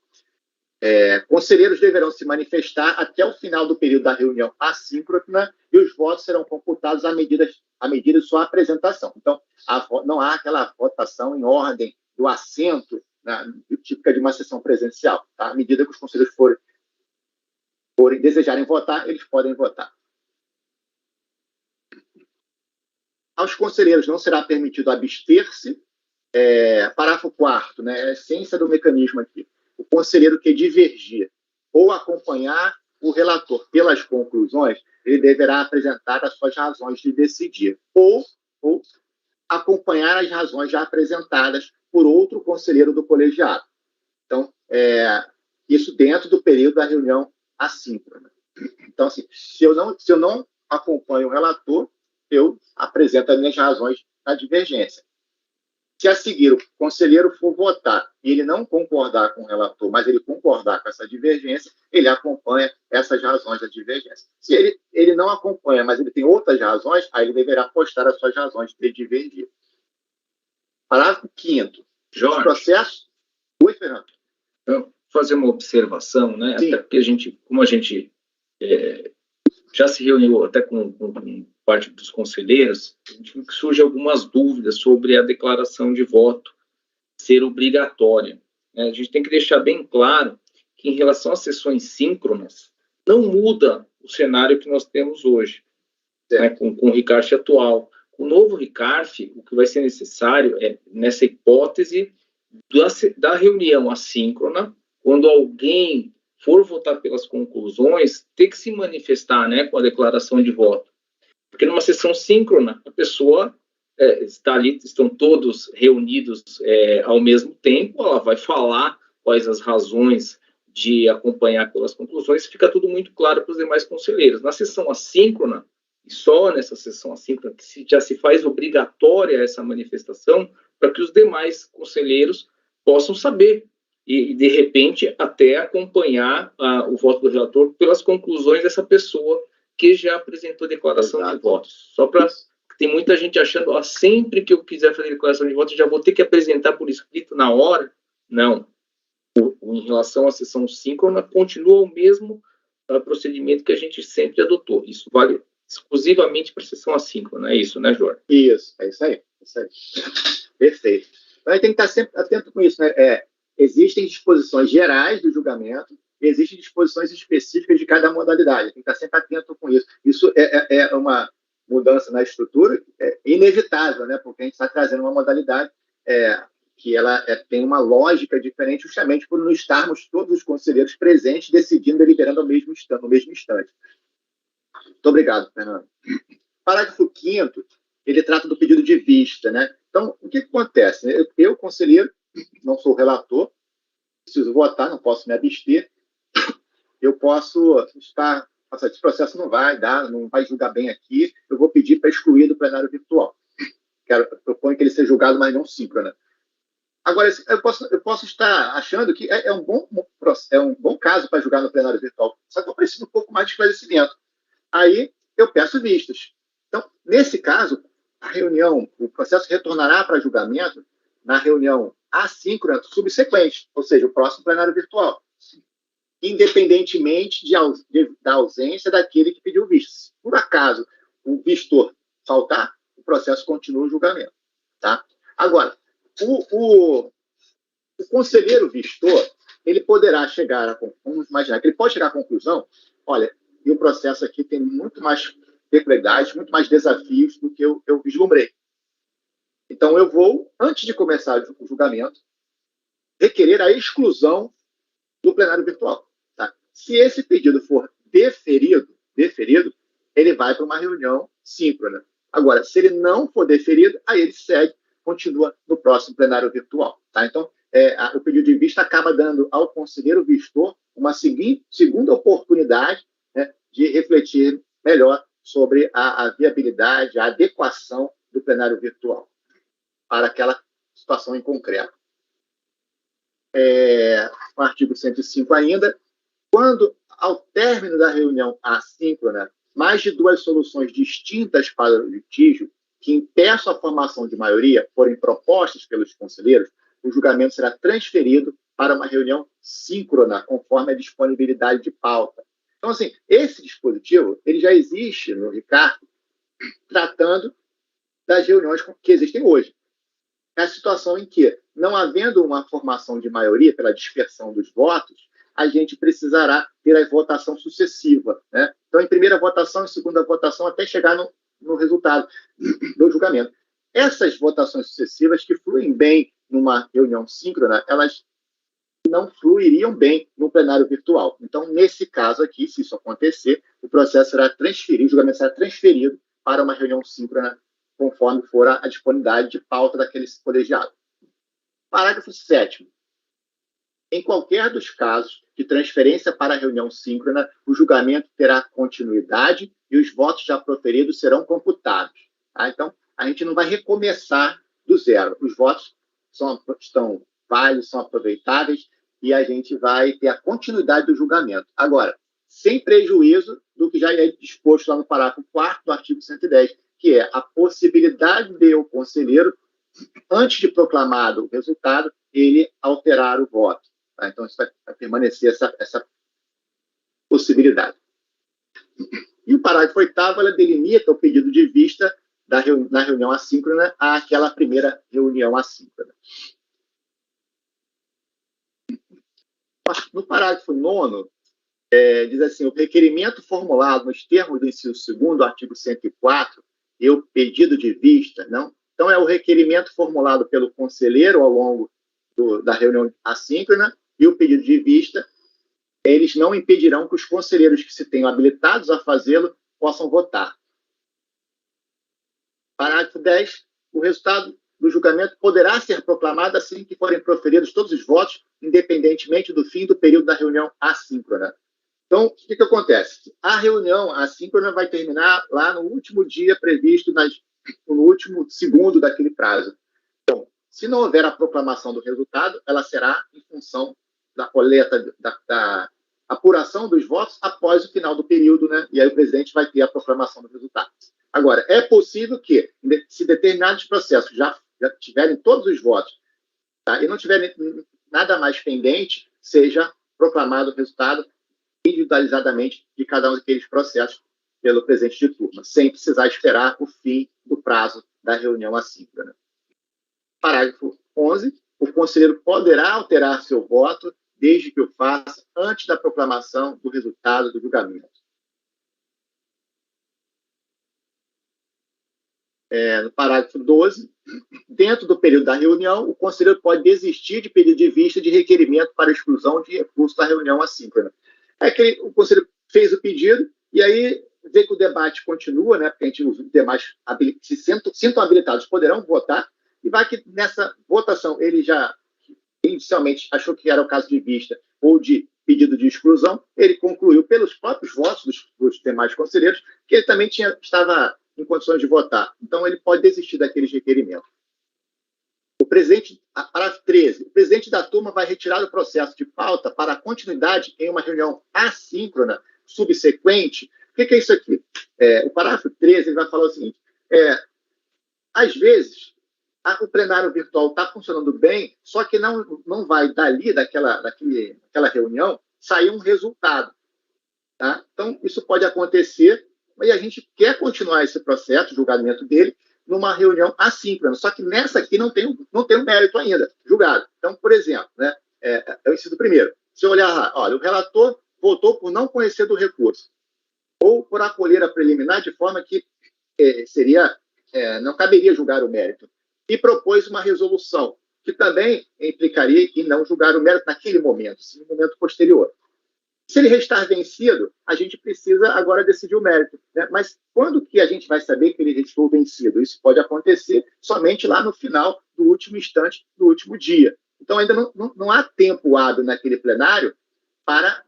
Conselheiros deverão se manifestar até o final do período da reunião assíncrona e os votos serão computados à medida de sua apresentação. Então, não há aquela votação em ordem do assento, né, típica de uma sessão presencial. Tá? À medida que os conselheiros desejarem votar, eles podem votar. Aos conselheiros não será permitido abster-se. Parágrafo 4º, né, a essência do mecanismo aqui. O conselheiro que divergir ou acompanhar o relator pelas conclusões, ele deverá apresentar as suas razões de decidir, ou acompanhar as razões já apresentadas por outro conselheiro do colegiado. Então, isso dentro do período da reunião assíncrona. Então, assim, se eu não acompanho o relator, eu apresento as minhas razões da divergência. Se a seguir o conselheiro for votar e ele não concordar com o relator, mas ele concordar com essa divergência, ele acompanha essas razões da divergência. Se ele não acompanha, mas ele tem outras razões, aí ele deverá postar as suas razões de divergir. Parágrafo 5º. Jorge, processo. Oi, Fernando. Então, fazer uma observação, né? Sim. Até porque como a gente já se reuniu até com parte dos conselheiros, a gente viu que surge algumas dúvidas sobre a declaração de voto ser obrigatória. A gente tem que deixar bem claro que, em relação às sessões síncronas, não muda o cenário que nós temos hoje, né, com o RICARF atual. Com o novo RICARF, o que vai ser necessário é, nessa hipótese da reunião assíncrona, quando alguém for votar pelas conclusões, ter que se manifestar, né, com a declaração de voto. Porque numa sessão síncrona, a pessoa está ali, estão todos reunidos ao mesmo tempo, ela vai falar quais as razões de acompanhar pelas conclusões, fica tudo muito claro para os demais conselheiros. Na sessão assíncrona, e só nessa sessão assíncrona, que já se faz obrigatória essa manifestação, para que os demais conselheiros possam saber e, de repente, até acompanhar o voto do relator pelas conclusões dessa pessoa que já apresentou declaração Exato. de votos. Só para... Tem muita gente achando, sempre que eu quiser fazer declaração de votos, já vou ter que apresentar por escrito na hora. Não. Em relação à sessão síncrona, continua o mesmo procedimento que a gente sempre adotou. Isso vale exclusivamente para a sessão assíncrona. É isso, né, Jorge? Isso, é isso aí. Perfeito. Então, a gente tem que estar sempre atento com isso, né? Existem disposições gerais do julgamento, existem disposições específicas de cada modalidade. Tem que estar sempre atento com isso. Isso é uma mudança na estrutura inevitável, né? Porque a gente está trazendo uma modalidade que ela tem uma lógica diferente, justamente por não estarmos todos os conselheiros presentes, decidindo, deliberando no mesmo instante. Muito obrigado, Fernando. Parágrafo 5º, ele trata do pedido de vista, né? Então, o que acontece? Eu, conselheiro, não sou relator, preciso votar, não posso me abster, eu posso estar... Esse processo não vai julgar bem aqui, eu vou pedir para excluir do plenário virtual. Proponho que ele seja julgado, mas não síncrona. Agora, eu posso estar achando que é um bom caso para julgar no plenário virtual, só que eu preciso um pouco mais de esclarecimento. Aí, eu peço vistas. Então, nesse caso, o processo retornará para julgamento na reunião assíncrona subsequente, ou seja, o próximo plenário virtual, independentemente da ausência daquele que pediu vista. Se, por acaso, o vistor faltar, o processo continua o julgamento. Tá? Agora, o conselheiro vistor, ele poderá chegar vamos imaginar que ele pode chegar à conclusão, olha, e o processo aqui tem muito mais peculiaridades, muito mais desafios do que eu vislumbrei. Então, eu vou, antes de começar o julgamento, requerer a exclusão do plenário virtual. Tá? Se esse pedido for deferido, ele vai para uma reunião síncrona. Agora, se ele não for deferido, aí ele continua no próximo plenário virtual. Tá? Então, o pedido de vista acaba dando ao conselheiro vistor uma segunda oportunidade, né, de refletir melhor sobre a viabilidade, a adequação do plenário virtual para aquela situação em concreto. O artigo 105 ainda, quando, ao término da reunião assíncrona, mais de duas soluções distintas para o litígio que impeçam a formação de maioria forem propostas pelos conselheiros, o julgamento será transferido para uma reunião síncrona, conforme a disponibilidade de pauta. Então, assim, esse dispositivo ele já existe no RICARF, tratando das reuniões que existem hoje. É a situação em que, não havendo uma formação de maioria pela dispersão dos votos, a gente precisará ter a votação sucessiva, né? Então, em primeira votação, em segunda votação, até chegar no resultado do julgamento. Essas votações sucessivas que fluem bem numa reunião síncrona, elas não fluiriam bem no plenário virtual. Então, nesse caso aqui, se isso acontecer, o processo será transferido, o julgamento será transferido para uma reunião síncrona, conforme for a disponibilidade de pauta daquele colegiado. Parágrafo 7º. Em qualquer dos casos de transferência para a reunião síncrona, o julgamento terá continuidade e os votos já proferidos serão computados. Tá? Então, a gente não vai recomeçar do zero. Os votos estão válidos, são aproveitáveis, e a gente vai ter a continuidade do julgamento. Agora, sem prejuízo do que já é disposto lá no parágrafo 4º do artigo 110, que é a possibilidade de o conselheiro, antes de proclamado o resultado, ele alterar o voto. Tá? Então, isso vai permanecer essa possibilidade. E o parágrafo 8º, ela delimita o pedido de vista na reunião assíncrona àquela primeira reunião assíncrona. No parágrafo 9º, diz assim, o requerimento formulado nos termos do inciso 2º do artigo 104 e o pedido de vista, não? Então, é o requerimento formulado pelo conselheiro ao longo da reunião assíncrona e o pedido de vista, eles não impedirão que os conselheiros que se tenham habilitados a fazê-lo possam votar. Parágrafo 10, o resultado do julgamento poderá ser proclamado assim que forem proferidos todos os votos, independentemente do fim do período da reunião assíncrona. Então, o que acontece? A reunião assíncrona vai terminar lá no último dia previsto, no último segundo daquele prazo. Então, se não houver a proclamação do resultado, ela será em função da coleta, da apuração dos votos após o final do período, né? E aí o presidente vai ter a proclamação do resultado. Agora, é possível que, se determinados processos já tiverem todos os votos, tá, e não tiverem nada mais pendente, seja proclamado o resultado individualizadamente de cada um daqueles processos pelo presidente de turma, sem precisar esperar o fim do prazo da reunião assíncrona. Parágrafo 11. O conselheiro poderá alterar seu voto desde que o faça antes da proclamação do resultado do julgamento. No parágrafo 12, dentro do período da reunião, o conselheiro pode desistir de pedido de vista de requerimento para exclusão de recurso da reunião assíncrona. É que o conselheiro fez o pedido e aí vê que o debate continua, né, porque os demais se sintam habilitados poderão votar, e vai que nessa votação ele já inicialmente achou que era o caso de vista ou de pedido de exclusão, ele concluiu pelos próprios votos dos demais conselheiros que ele também estava em condições de votar. Então, ele pode desistir daqueles requerimentos. Parágrafo 13. O presidente da turma vai retirar o processo de pauta para a continuidade em uma reunião assíncrona subsequente. O que é isso aqui? O parágrafo 13 ele vai falar o seguinte, às vezes, o plenário virtual está funcionando bem, só que não vai daquela reunião, sair um resultado. Tá? Então, isso pode acontecer, e a gente quer continuar esse processo, de julgamento dele, numa reunião assíncrona. Só que nessa aqui não tem o mérito ainda, julgado. Então, por exemplo, né, o inciso primeiro, se eu olhar lá, olha, o relator votou por não conhecer do recurso, ou por acolher a preliminar de forma que não caberia julgar o mérito, e propôs uma resolução, que também implicaria em não julgar o mérito naquele momento, sim, no momento posterior. Se ele restar vencido, a gente precisa agora decidir o mérito. Né? Mas quando que a gente vai saber que ele restou vencido? Isso pode acontecer somente lá no final do último instante, do último dia. Então, ainda não há tempo hábil naquele plenário para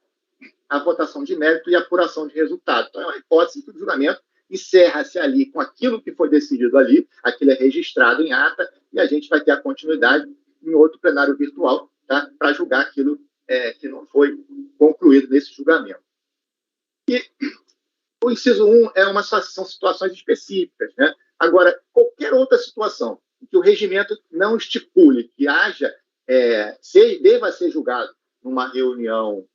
a votação de mérito e apuração de resultado. Então, é uma hipótese que o julgamento encerra-se ali com aquilo que foi decidido ali, aquilo é registrado em ata, e a gente vai ter a continuidade em outro plenário virtual, tá? Para julgar aquilo que não foi concluído nesse julgamento. E o inciso 1 são situações específicas. Né? Agora, qualquer outra situação em que o regimento não estipule que deva ser julgado numa reunião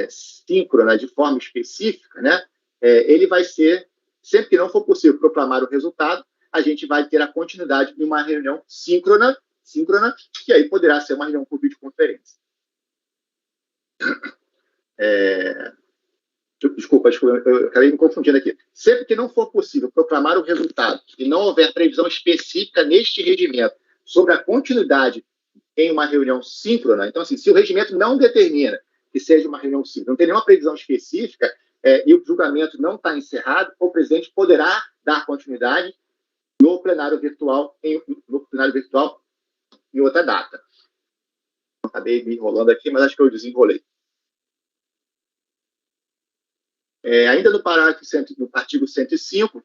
síncrona de forma específica, né? Ele vai ser, sempre que não for possível proclamar o resultado, a gente vai ter a continuidade de uma reunião síncrona, que aí poderá ser uma reunião por videoconferência. Desculpa, eu acabei me confundindo aqui. Sempre que não for possível proclamar o resultado e não houver previsão específica neste regimento sobre a continuidade em uma reunião síncrona, então, assim, se o regimento não determina que seja uma reunião síncrona, não tem nenhuma previsão específica e o julgamento não está encerrado, o presidente poderá dar continuidade no plenário virtual em outra data. Acabei me enrolando aqui, mas acho que eu desenrolei. Ainda no parágrafo no artigo 105,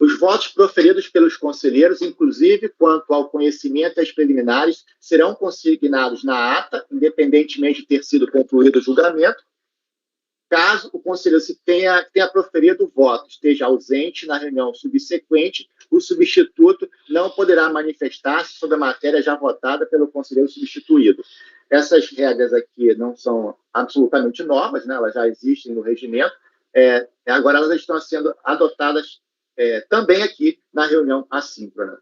os votos proferidos pelos conselheiros, inclusive quanto ao conhecimento e às preliminares, serão consignados na ata, independentemente de ter sido concluído o julgamento. Caso o conselheiro tenha proferido o voto, esteja ausente na reunião subsequente, o substituto não poderá manifestar-se sobre a matéria já votada pelo conselheiro substituído. Essas regras aqui não são absolutamente novas, né? Elas já existem no regimento, agora elas estão sendo adotadas também aqui na reunião assíncrona.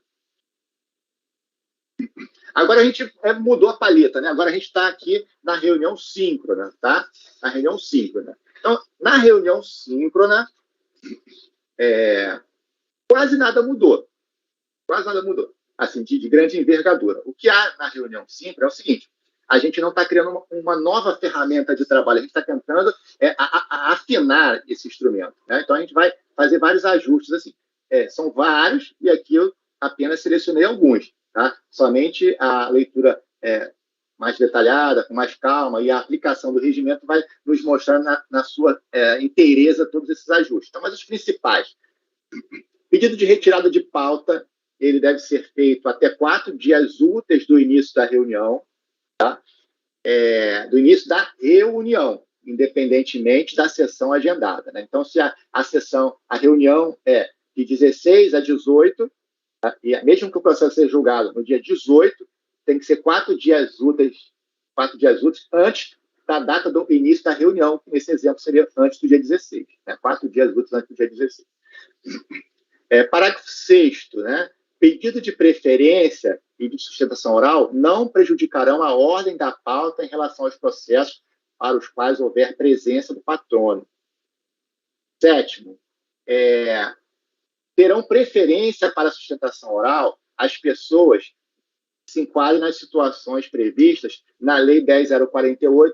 Agora a gente mudou a paleta, né? Agora a gente está aqui na reunião síncrona, tá? Na reunião síncrona. Então, na reunião síncrona, quase nada mudou. Quase nada mudou. Assim, de grande envergadura. O que há na reunião síncrona é o seguinte: a gente não está criando uma nova ferramenta de trabalho, a gente está tentando afinar esse instrumento, né? Então, a gente vai fazer vários ajustes, assim. São vários, e aqui eu apenas selecionei alguns, tá? Somente a leitura mais detalhada, com mais calma, e a aplicação do regimento vai nos mostrar na sua inteireza todos esses ajustes. Então, mas os principais. Pedido de retirada de pauta, ele deve ser feito até 4 dias úteis do início da reunião, tá? Do início da reunião, independentemente da sessão agendada, né? Então, se a reunião é de 16 a 18, tá? E mesmo que o processo seja julgado no dia 18, tem que ser 4 dias úteis antes da data do início da reunião, que nesse exemplo seria antes do dia 16, né? 4 dias úteis antes do dia 16. Parágrafo 6º, né? Pedido de preferência e de sustentação oral não prejudicarão a ordem da pauta em relação aos processos para os quais houver presença do patrono. 7º, terão preferência para a sustentação oral as pessoas que se enquadrem nas situações previstas na Lei 10.048,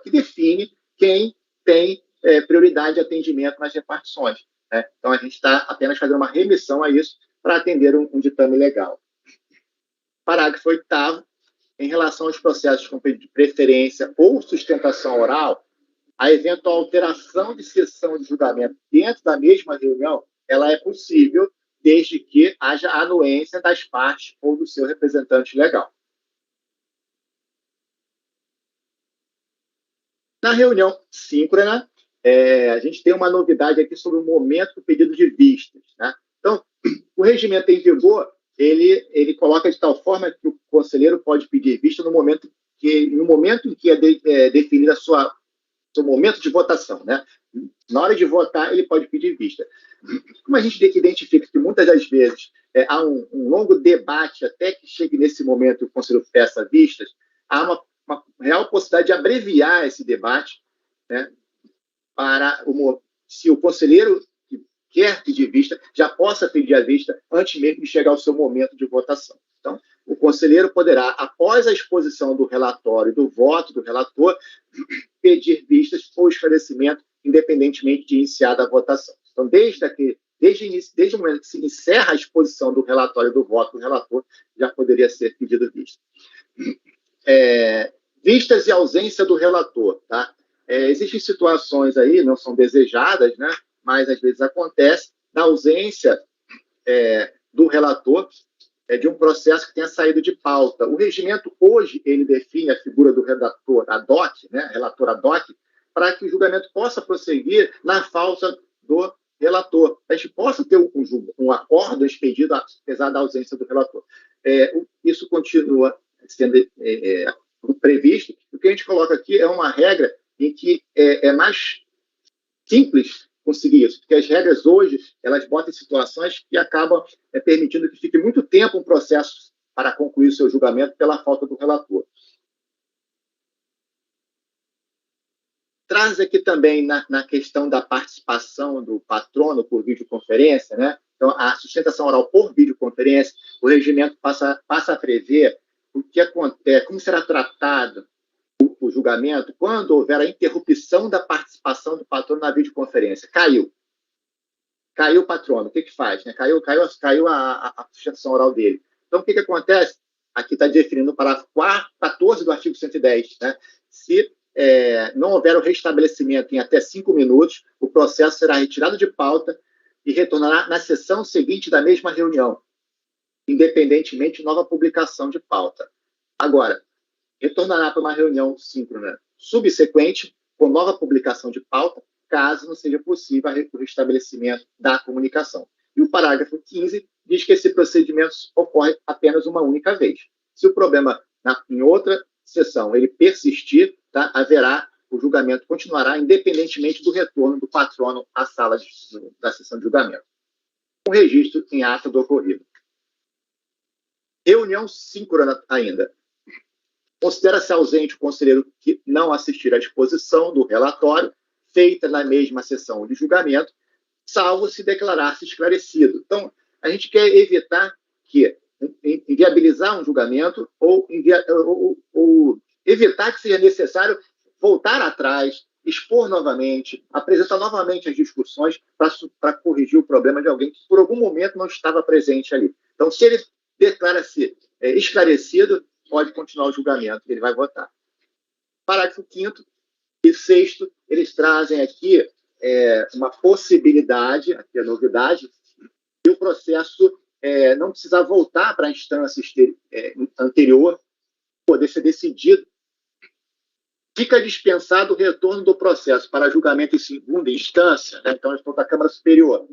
que define quem tem prioridade de atendimento nas repartições, né? Então, a gente está apenas fazendo uma remissão a isso para atender um ditame legal. Parágrafo 8º, em relação aos processos com pedido de preferência ou sustentação oral, a eventual alteração de sessão de julgamento dentro da mesma reunião, ela é possível desde que haja anuência das partes ou do seu representante legal. Na reunião síncrona, a gente tem uma novidade aqui sobre o momento do pedido de vistas, né? Então, o regimento em vigor, ele coloca de tal forma que o conselheiro pode pedir vista no momento em que é definida seu momento de votação, né? Na hora de votar, ele pode pedir vista. Como a gente identifica que muitas das vezes há um longo debate até que chegue nesse momento e o conselheiro peça vistas, há uma real possibilidade de abreviar esse debate, né? Se o conselheiro que quer pedir vista já possa pedir a vista antes mesmo de chegar ao seu momento de votação. Então, o conselheiro poderá, após a exposição do relatório e do voto do relator, pedir vistas ou esclarecimento, independentemente de iniciada a votação. Então, desde o momento que se encerra a exposição do relatório e do voto do relator, já poderia ser pedido vista. Vistas e ausência do relator, tá? Existem situações aí, não são desejadas, né? Mas às vezes acontece, da ausência do relator de um processo que tenha saído de pauta. O regimento hoje, ele define a figura do redator ad hoc, né? Relator ad hoc, para que o julgamento possa prosseguir na falta do relator. A gente possa ter um acordo expedido apesar da ausência do relator. Isso continua sendo previsto. O que a gente coloca aqui é uma regra em que é mais simples conseguir isso, porque as regras hoje, elas botam em situações que acabam permitindo que fique muito tempo um processo para concluir o seu julgamento pela falta do relator. traz aqui também na questão da participação do patrono por videoconferência, né? Então, a sustentação oral por videoconferência, o regimento passa a prever o que acontece, como será tratado o julgamento quando houver a interrupção da participação do patrono na videoconferência. Caiu o patrono, o que faz? Né? Caiu a sustentação oral dele. Então, o que acontece? Aqui está definindo o parágrafo 14 do artigo 110. Né? Se não houver o restabelecimento em até 5 minutos, o processo será retirado de pauta e retornará na sessão seguinte da mesma reunião, independentemente de nova publicação de pauta. Agora, retornará para uma reunião síncrona subsequente, com nova publicação de pauta, caso não seja possível o restabelecimento da comunicação. E o parágrafo 15 diz que esse procedimento ocorre apenas uma única vez. Se o problema em outra sessão ele persistir, tá, o julgamento continuará independentemente do retorno do patrono à sala da sessão de julgamento. Com registro em ata do ocorrido. Reunião síncrona ainda. Considera-se ausente o conselheiro que não assistir à exposição do relatório feita na mesma sessão de julgamento, salvo se declarar-se esclarecido. Então, a gente quer evitar que inviabilizar um julgamento ou evitar que seja necessário voltar atrás, expor novamente, apresentar novamente as discussões para corrigir o problema de alguém que, por algum momento, não estava presente ali. Então, se ele declara-se esclarecido, pode continuar o julgamento, ele vai votar. Parágrafo 5º e 6º, eles trazem aqui uma possibilidade, aqui a novidade, de o processo não precisar voltar para a instância anterior, poder ser decidido. Fica dispensado o retorno do processo para julgamento em segunda instância, né? Então, eu estou da Câmara Superior.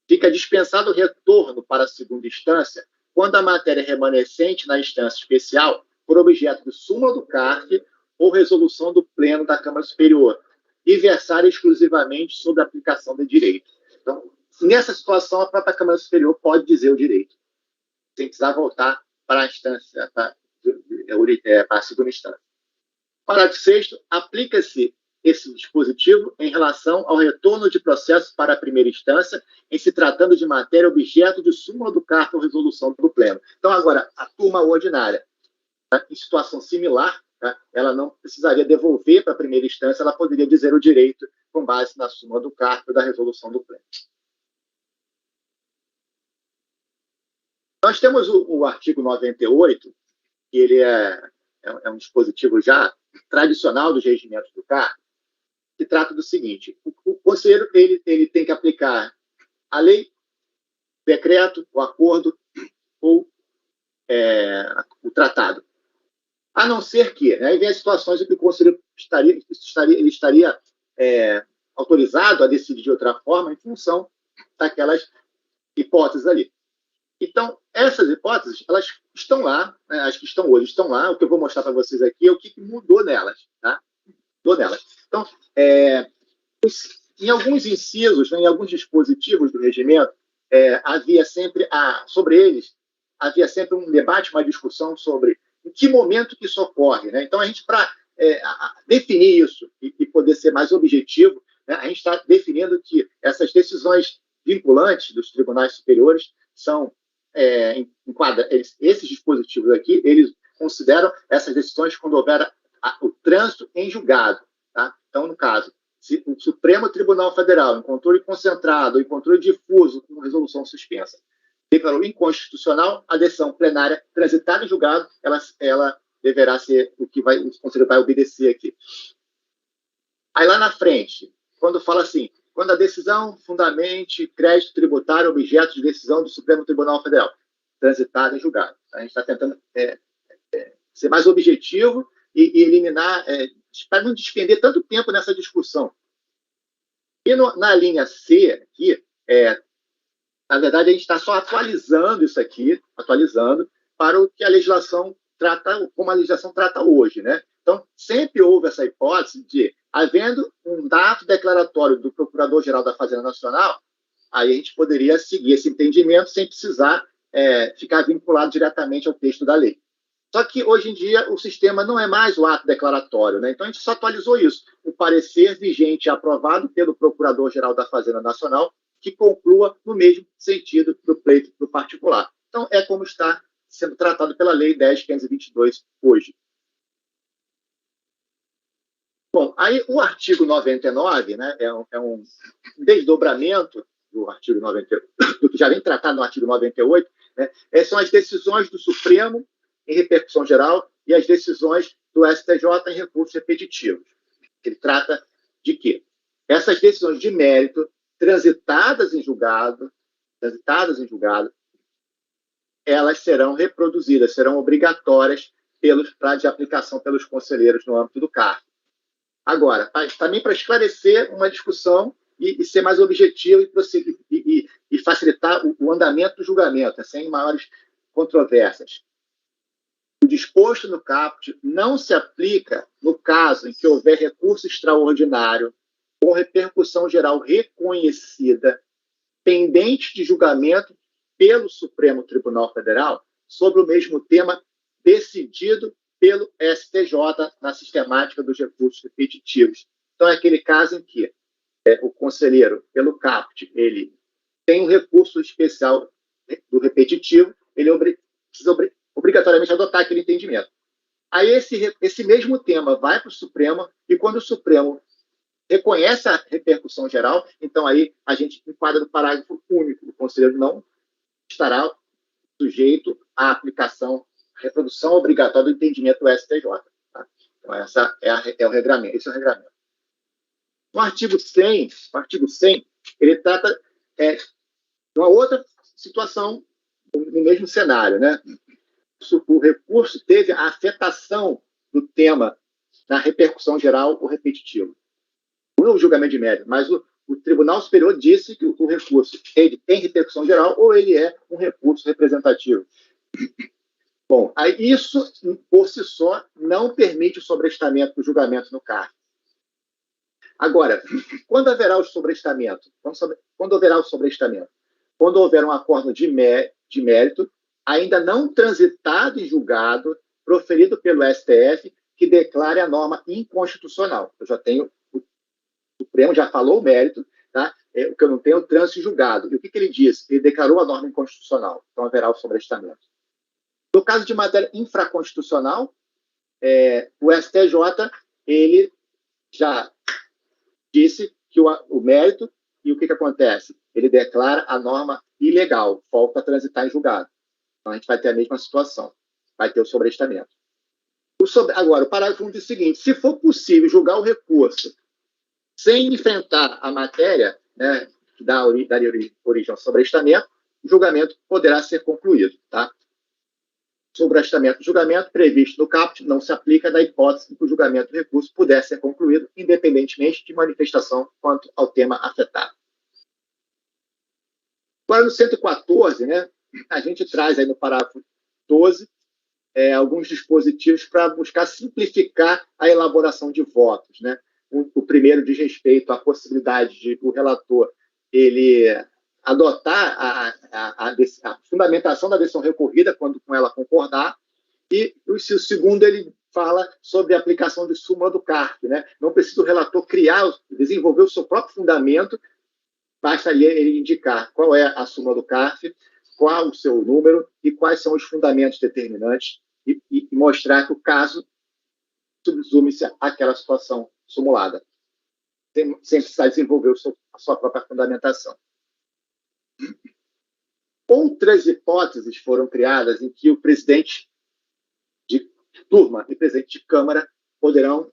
Fica dispensado o retorno para a segunda instância quando a matéria é remanescente na instância especial por objeto de súmula do CARF ou resolução do Pleno da Câmara Superior e versar exclusivamente sobre a aplicação do direito. Então, nessa situação, a própria Câmara Superior pode dizer o direito, sem precisar voltar para a instância, para a segunda instância. Parágrafo 6º, aplica-se esse dispositivo em relação ao retorno de processo para a primeira instância, em se tratando de matéria objeto de súmula do CARF ou resolução do Pleno. Então, agora, a turma ordinária, tá, em situação similar, tá, ela não precisaria devolver para a primeira instância, ela poderia dizer o direito com base na súmula do CARF ou da resolução do Pleno. Nós temos o artigo 98, que ele é um dispositivo já tradicional dos regimentos do CARF, que trata do seguinte: o conselheiro ele tem que aplicar a lei, o decreto, o acordo ou o tratado. A não ser que, né, aí vem as situações em que o conselheiro estaria autorizado a decidir de outra forma em função daquelas hipóteses ali. Então, essas hipóteses, elas estão lá, né, as que estão hoje estão lá. O que eu vou mostrar para vocês aqui é o que mudou nelas. Tá? Mudou nelas. Então, em alguns incisos, né, em alguns dispositivos do regimento, havia sempre, sobre eles, havia sempre um debate, uma discussão sobre em que momento que isso ocorre. Né? Então, a gente, para definir isso e poder ser mais objetivo, né, a gente está definindo que essas decisões vinculantes dos tribunais superiores são esses dispositivos aqui, eles consideram essas decisões quando houver o trânsito em julgado. Tá? Então, no caso, se o Supremo Tribunal Federal, em controle concentrado ou em controle difuso com resolução suspensa, declarou inconstitucional a decisão plenária transitada em julgado, ela deverá ser o conselho vai obedecer aqui. Aí lá na frente, quando fala assim, quando a decisão fundamente crédito tributário objeto de decisão do Supremo Tribunal Federal, transitada em julgado. A gente está tentando ser mais objetivo e eliminar, para não despender tanto tempo nessa discussão. E na linha C, aqui, na verdade, a gente está só atualizando isso aqui, para o que a legislação trata, como a legislação trata hoje, né? Então, sempre houve essa hipótese de, havendo um dado declaratório do Procurador-Geral da Fazenda Nacional, aí a gente poderia seguir esse entendimento sem precisar ficar vinculado diretamente ao texto da lei. Só que, hoje em dia, o sistema não é mais o ato declaratório, né? Então, a gente só atualizou isso. O parecer vigente e aprovado pelo Procurador-Geral da Fazenda Nacional, que conclua no mesmo sentido do pleito do particular. Então, é como está sendo tratado pela Lei 10.522 hoje. Bom, aí o artigo 99, né, é um desdobramento do artigo 98, do que já vem tratado no artigo 98, né, são as decisões do Supremo em repercussão geral e as decisões do STJ em recursos repetitivos. Ele trata de quê? Essas decisões de mérito transitadas em julgado, elas serão reproduzidas, serão obrigatórias de aplicação pelos conselheiros no âmbito do CARF. Agora, também para esclarecer uma discussão e ser mais objetivo e facilitar o andamento do julgamento, sem maiores controvérsias. O disposto no caput não se aplica no caso em que houver recurso extraordinário com repercussão geral reconhecida, pendente de julgamento pelo Supremo Tribunal Federal sobre o mesmo tema decidido pelo STJ na sistemática dos recursos repetitivos. Então, é aquele caso em que o conselheiro, pelo caput, ele tem um recurso especial do repetitivo, ele precisa obrigatoriamente adotar aquele entendimento. Aí esse mesmo tema vai para o Supremo, e quando o Supremo reconhece a repercussão geral, então aí a gente enquadra no parágrafo único. O conselheiro não estará sujeito à aplicação, reprodução obrigatória do entendimento do STJ. Tá? Então, essa é o regramento. Esse é o regramento. No artigo 100, ele trata de uma outra situação no mesmo cenário, né? O recurso teve a afetação do tema na repercussão geral ou repetitivo. Não o julgamento de mérito, mas o Tribunal Superior disse que o recurso ele tem repercussão geral ou ele é um recurso representativo. Bom, aí isso, por si só, não permite o sobrestamento do julgamento no CARF. Agora, quando haverá o sobrestamento? Quando haverá o sobrestamento? Quando houver um acordo de mérito, ainda não transitado em julgado, proferido pelo STF, que declare a norma inconstitucional. Eu já tenho, o Supremo já falou o mérito, tá? O que eu não tenho é o trânsito em julgado. E o que ele diz? Ele declarou a norma inconstitucional. Então haverá o sobrestamento. No caso de matéria infraconstitucional, o STJ ele já disse que o mérito, e o que acontece? Ele declara a norma ilegal, falta transitar em julgado. Então, a gente vai ter a mesma situação, vai ter o sobrestamento. Agora, o parágrafo 1 diz o seguinte: se for possível julgar o recurso sem enfrentar a matéria, né, que daria origem ao sobrestamento, o julgamento poderá ser concluído. Tá? Sobrestamento do julgamento previsto no caput não se aplica na hipótese em que o julgamento do recurso puder ser concluído, independentemente de manifestação quanto ao tema afetado. Agora, no 114, né, a gente traz aí no parágrafo 12 alguns dispositivos para buscar simplificar a elaboração de votos. Né? O primeiro diz respeito à possibilidade de o relator ele adotar a fundamentação da decisão recorrida quando com ela concordar, e o segundo ele fala sobre a aplicação de súmula do CARF. Né? Não precisa o relator desenvolver o seu próprio fundamento, bastaria ele indicar qual é a súmula do CARF, qual o seu número e quais são os fundamentos determinantes e mostrar que o caso subsume-se àquela situação simulada, sem precisar desenvolver a sua própria fundamentação. Outras hipóteses foram criadas em que o presidente de turma e presidente de Câmara poderão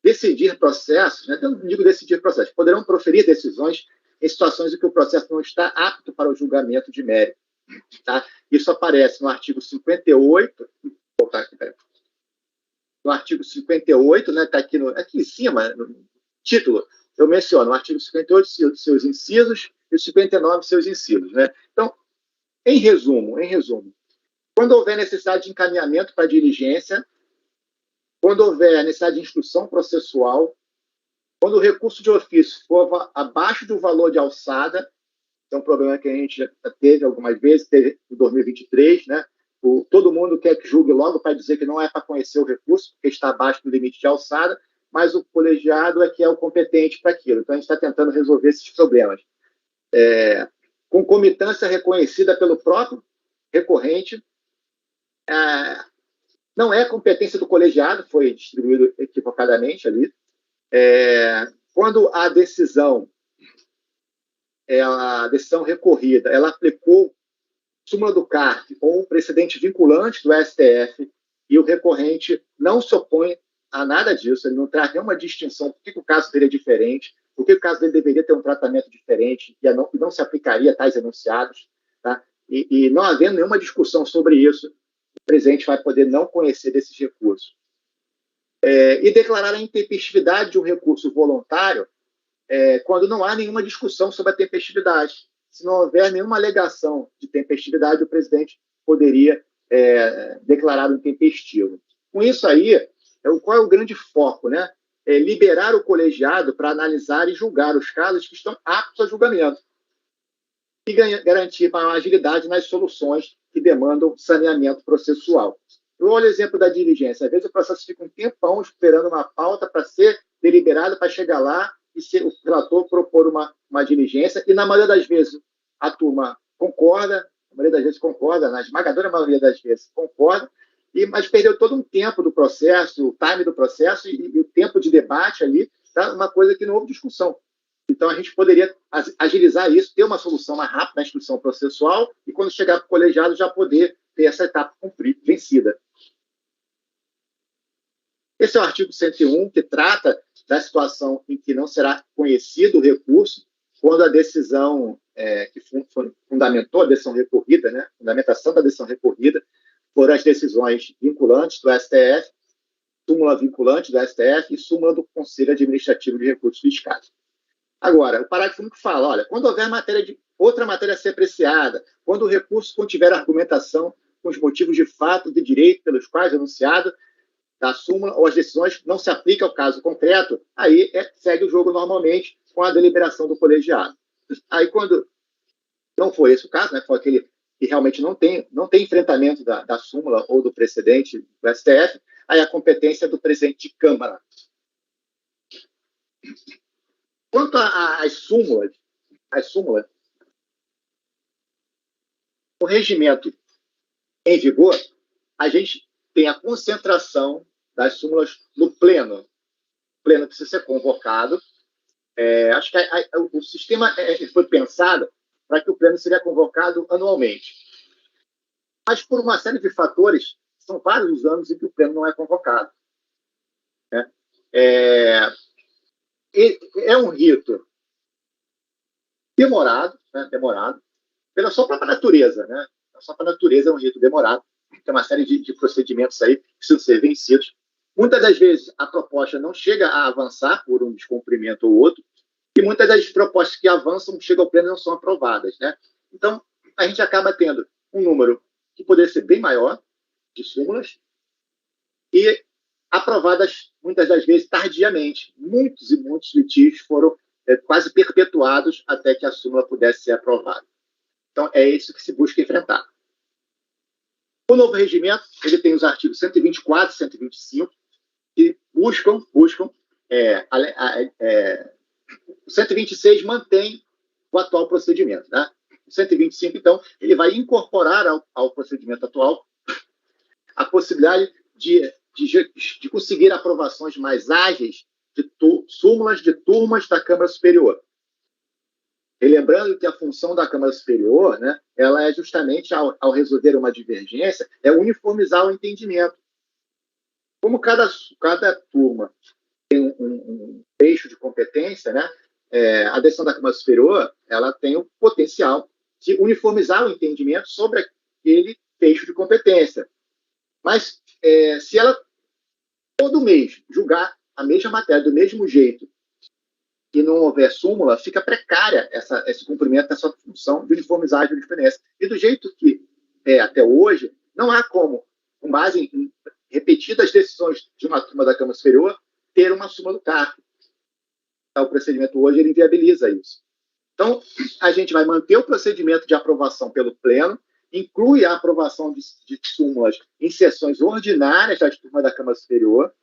decidir processos, né? Não digo decidir processos, poderão proferir decisões em situações em que o processo não está apto para o julgamento de mérito. Tá? Isso aparece no artigo 58, vou voltar aqui, no artigo 58, né, está aqui em cima, no título, eu menciono o artigo 58, seus incisos, e o 59, seus incisos. Né? Então, em resumo, quando houver necessidade de encaminhamento para diligência, quando houver necessidade de instrução processual, quando o recurso de ofício for abaixo do valor de alçada, é um problema que a gente já teve algumas vezes, teve em 2023, né? todo mundo quer que julgue logo para dizer que não é para conhecer o recurso, porque está abaixo do limite de alçada, mas o colegiado é que é o competente para aquilo. Então, a gente está tentando resolver esses problemas. Concomitância reconhecida pelo próprio recorrente, não é competência do colegiado, foi distribuído equivocadamente ali. Quando a decisão recorrida, ela aplicou súmula do CARF ou um precedente vinculante do STF e o recorrente não se opõe a nada disso, ele não traz nenhuma distinção por que o caso dele é diferente, por que o caso dele deveria ter um tratamento diferente e não se aplicaria a tais enunciados, tá? E não havendo nenhuma discussão sobre isso, o presidente vai poder não conhecer desses recursos. E declarar a intempestividade de um recurso voluntário quando não há nenhuma discussão sobre a tempestividade. Se não houver nenhuma alegação de tempestividade, o presidente poderia declarar o intempestivo. Com isso aí, qual é o grande foco, né? Liberar o colegiado para analisar e julgar os casos que estão aptos a julgamento e garantir maior agilidade nas soluções que demandam saneamento processual. Eu olho o exemplo da diligência. Às vezes o processo fica um tempão esperando uma pauta para ser deliberado, para chegar lá e o relator propor uma diligência, e na maioria das vezes a turma concorda, na maioria das vezes concorda, na esmagadora maioria das vezes concorda, mas perdeu todo um tempo do processo, o time do processo e o tempo de debate ali, tá? Uma coisa que não houve discussão. Então, a gente poderia agilizar isso, ter uma solução mais rápida na instrução processual e, quando chegar para o colegiado, já poder ter essa etapa vencida. Esse é o artigo 101, que trata da situação em que não será conhecido o recurso quando a decisão que fundamentou a decisão recorrida, né, fundamentação da decisão recorrida, foram as decisões vinculantes do STF, súmula vinculante do STF e súmula do Conselho Administrativo de Recursos Fiscais. Agora, o parágrafo único fala, olha, quando houver outra matéria a ser apreciada, quando o recurso contiver argumentação com os motivos de fato e de direito pelos quais enunciado da súmula ou as decisões não se aplicam ao caso concreto, aí segue o jogo normalmente com a deliberação do colegiado. Aí, quando não foi esse o caso, né, foi aquele que realmente não tem enfrentamento da súmula ou do precedente do STF, aí a competência é do presidente de Câmara. Quanto às súmulas, o regimento em vigor, a gente tem a concentração das súmulas no pleno. O pleno precisa ser convocado. Acho que o sistema foi pensado para que o pleno seria convocado anualmente. Mas, por uma série de fatores, são vários os anos em que o pleno não é convocado. Né? É um rito demorado, né? Demorado, pela sua própria natureza. Né? A sua própria natureza é um rito demorado. Tem uma série de procedimentos aí que precisam ser vencidos. Muitas das vezes, a proposta não chega a avançar por um descumprimento ou outro, e muitas das propostas que avançam, chegam ao pleno e não são aprovadas. Né? Então, a gente acaba tendo um número que poderia ser bem maior de súmulas e aprovadas, muitas das vezes, tardiamente. Muitos e muitos litígios foram quase perpetuados até que a súmula pudesse ser aprovada. Então, é isso que se busca enfrentar. O novo regimento, ele tem os artigos 124 e 125, que buscam o 126 mantém o atual procedimento. Né? O 125, então, ele vai incorporar ao procedimento atual a possibilidade de conseguir aprovações mais ágeis de súmulas de turmas da Câmara Superior. E lembrando que a função da Câmara Superior, né, ela é justamente, ao resolver uma divergência, uniformizar o entendimento. Como cada turma tem um eixo de competência, né, a decisão da Câmara Superior ela tem o potencial de uniformizar o entendimento sobre aquele eixo de competência. Mas, se ela todo mês julgar a mesma matéria do mesmo jeito e não houver súmula, fica precária esse cumprimento dessa função de uniformizar a jurisprudência. E do jeito que até hoje, não há como, com base em repetidas decisões de uma turma da Câmara Superior, ter uma súmula do CARF. Então, o procedimento hoje ele inviabiliza isso. Então, a gente vai manter o procedimento de aprovação pelo pleno inclui a aprovação de súmulas em sessões ordinárias das turmas da Câmara Superior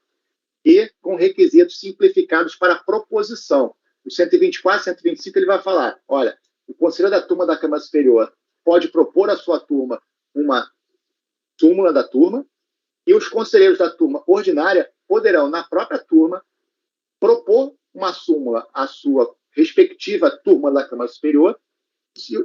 e com requisitos simplificados para proposição. O 124, 125, ele vai falar, olha, o conselheiro da turma da Câmara Superior pode propor à sua turma uma súmula da turma e os conselheiros da turma ordinária poderão, na própria turma, propor uma súmula à sua respectiva turma da Câmara Superior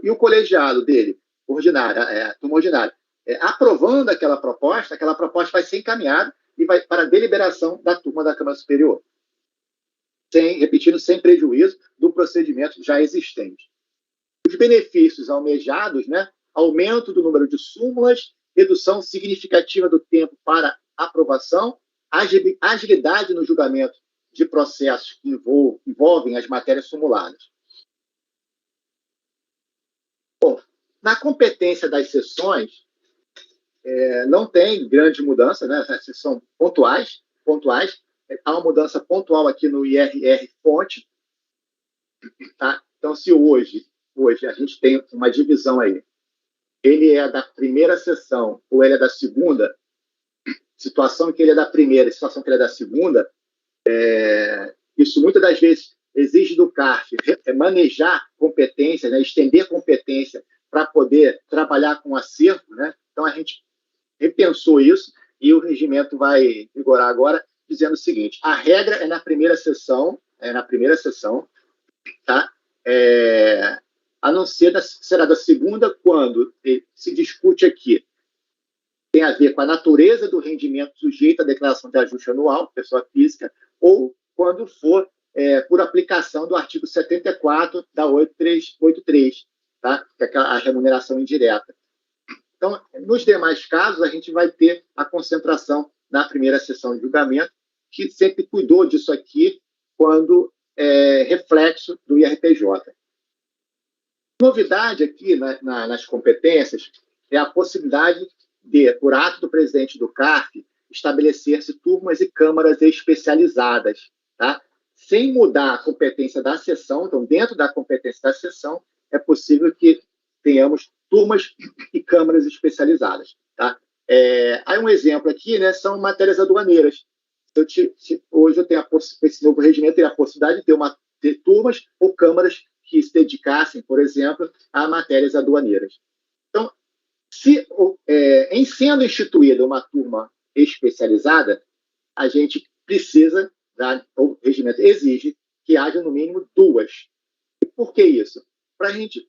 e o colegiado dele, a turma ordinária, aprovando aquela proposta vai ser encaminhada e vai para a deliberação da turma da Câmara Superior, sem prejuízo do procedimento já existente. Os benefícios almejados, né, aumento do número de súmulas, redução significativa do tempo para aprovação, agilidade no julgamento de processos que envolvem as matérias sumuladas. Bom, na competência das sessões, não tem grande mudança, né? As sessões são pontuais. Há uma mudança pontual aqui no IRR fonte. Tá? Então, se hoje a gente tem uma divisão aí, ele é da primeira sessão ou ele é da segunda, situação que ele é da primeira e situação que ele é da segunda, isso muitas das vezes exige do CARF manejar competência, né, estender competência para poder trabalhar com acervo, né? Então a gente repensou isso e o regimento vai vigorar agora dizendo o seguinte: a regra é na primeira sessão, tá? A não ser será da segunda quando se discute aqui tem a ver com a natureza do rendimento sujeito à declaração de ajuste anual, pessoa física, ou quando for por aplicação do artigo 74 da 8383, tá? Que é a remuneração indireta. Então, nos demais casos, a gente vai ter a concentração na primeira sessão de julgamento, que sempre cuidou disso aqui quando reflexo do IRPJ. Novidade aqui nas competências é a possibilidade de, por ato do presidente do CARF, estabelecer-se turmas e câmaras especializadas, tá? Sem mudar a competência da sessão. Então, dentro da competência da sessão, é possível que tenhamos turmas e câmaras especializadas, tá? Aí um exemplo aqui, né, são matérias aduaneiras. Hoje eu tenho esse novo regimento tem a possibilidade de ter turmas ou câmaras que se dedicassem, por exemplo, a matérias aduaneiras. Então, em sendo instituída uma turma especializada, a gente precisa, o regimento exige que haja no mínimo 2. E por que isso? Para a gente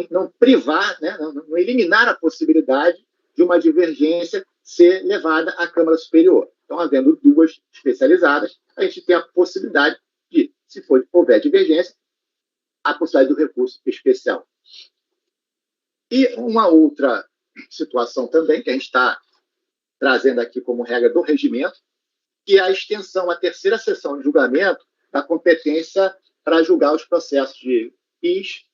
não privar, né, não eliminar a possibilidade de uma divergência ser levada à Câmara Superior. Então, havendo 2 especializadas, a gente tem a possibilidade de, se houver divergência, a possibilidade do recurso especial. E uma outra situação também, que a gente está trazendo aqui como regra do regimento, que é a extensão à terceira sessão de julgamento da competência para julgar os processos de PIS,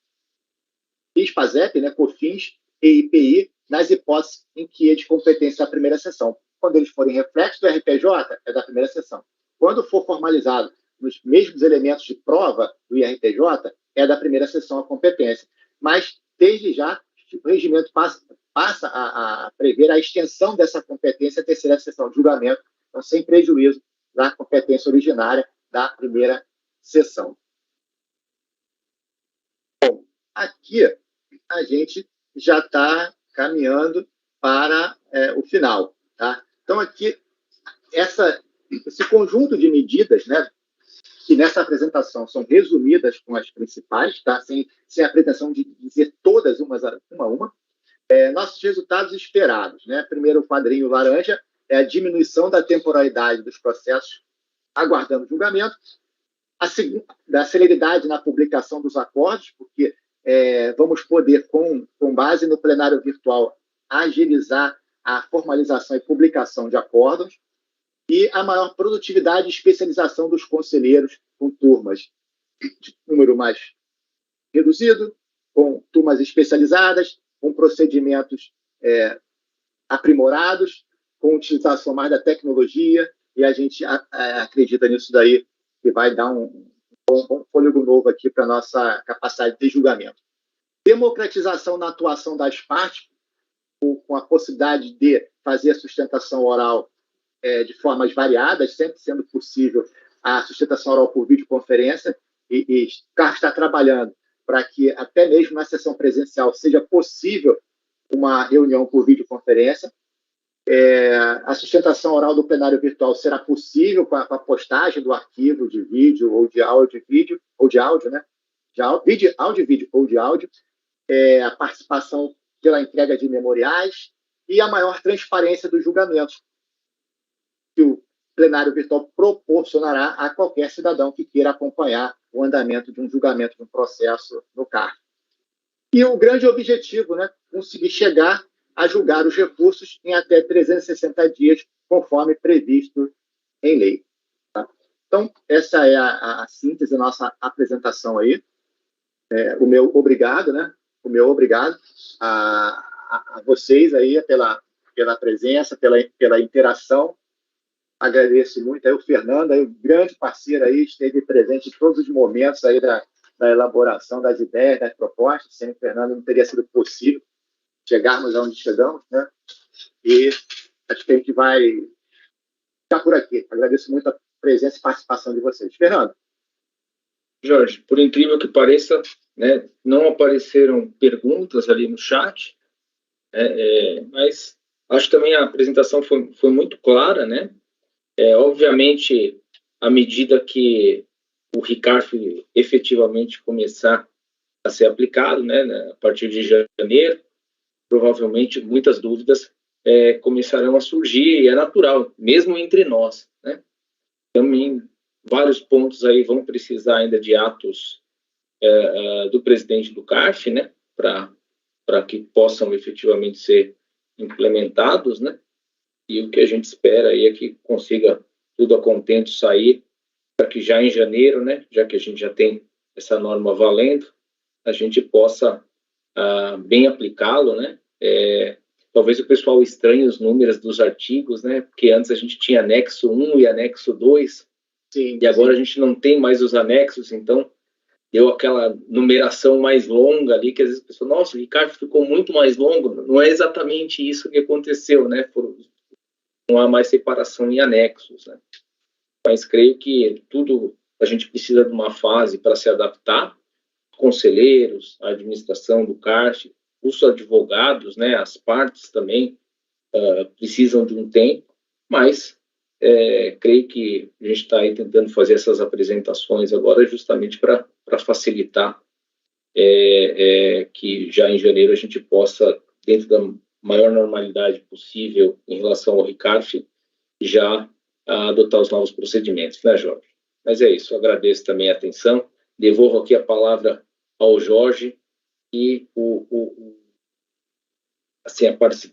PASEP, né, COFINS e IPI, nas hipóteses em que é de competência da primeira sessão. Quando eles forem reflexos do RPJ, é da primeira sessão. Quando for formalizado nos mesmos elementos de prova do IRPJ, é da primeira sessão a competência. Mas, desde já, o regimento passa a prever a extensão dessa competência à terceira sessão de julgamento, então, sem prejuízo da competência originária da primeira sessão. Bom, aqui a gente já está caminhando para o final, tá? Então, aqui, esse conjunto de medidas, né, que nessa apresentação são resumidas com as principais, tá? Sem a pretensão de dizer todas uma a uma. Nossos resultados esperados, né? Primeiro, o quadrinho laranja é a diminuição da temporalidade dos processos aguardando julgamento, da celeridade na publicação dos acordos, porque vamos poder, com base no plenário virtual, agilizar a formalização e publicação de acordos, e a maior produtividade e especialização dos conselheiros com turmas de número mais reduzido, com turmas especializadas, com procedimentos aprimorados, com utilização mais da tecnologia, e a gente acredita nisso daí, que vai dar um fôlego novo aqui para a nossa capacidade de julgamento. Democratização na atuação das partes, com a possibilidade de fazer a sustentação oral de formas variadas, sempre sendo possível a sustentação oral por videoconferência, e o CARF está trabalhando para que até mesmo na sessão presencial seja possível uma reunião por videoconferência. A sustentação oral do plenário virtual será possível com a postagem do arquivo de vídeo ou de áudio, né? Áudio e vídeo ou de áudio, a participação pela entrega de memoriais e a maior transparência dos julgamentos que o plenário virtual proporcionará a qualquer cidadão que queira acompanhar o andamento de um julgamento de um processo no CARF. E o grande objetivo, né, conseguir chegar a julgar os recursos em até 360 dias, conforme previsto em lei. Tá? Então, essa é a síntese da nossa apresentação aí. O meu obrigado, né? O meu obrigado a vocês aí pela presença, pela interação. Agradeço muito aí o Fernando, aí, o grande parceiro aí, esteve presente em todos os momentos aí da elaboração das ideias, das propostas. Sem o Fernando não teria sido possível chegarmos aonde chegamos, né? E acho que a gente vai ficar por aqui. Agradeço muito a presença e participação de vocês. Fernando. Jorge, por incrível que pareça, né, não apareceram perguntas ali no chat, mas acho que também a apresentação foi muito clara, né? Obviamente, à medida que o RICARF efetivamente começar a ser aplicado, né, a partir de janeiro, provavelmente muitas dúvidas começarão a surgir, e é natural, mesmo entre nós, né? Também vários pontos aí vão precisar ainda de atos do presidente do CARF, né, para que possam efetivamente ser implementados, né? E o que a gente espera aí é que consiga tudo a contento sair, para que já em janeiro, né, já que a gente já tem essa norma valendo, a gente possa bem aplicá-lo, né? Talvez o pessoal estranhe os números dos artigos, né? Porque antes a gente tinha anexo 1 e anexo 2, e agora a gente não tem mais os anexos, então deu aquela numeração mais longa ali, que às vezes a pessoa, nossa, o RICARF ficou muito mais longo. Não é exatamente isso que aconteceu, né? Não há mais separação em anexos, né? Mas creio que tudo a gente precisa de uma fase para se adaptar. Conselheiros, a administração do CARF, os advogados, né, as partes também precisam de um tempo, mas creio que a gente está aí tentando fazer essas apresentações agora justamente para facilitar que já em janeiro a gente possa, dentro da maior normalidade possível em relação ao RICARF, já adotar os novos procedimentos, né, Jorge? Mas é isso, eu agradeço também a atenção, devolvo aqui a palavra ao Jorge, e assim,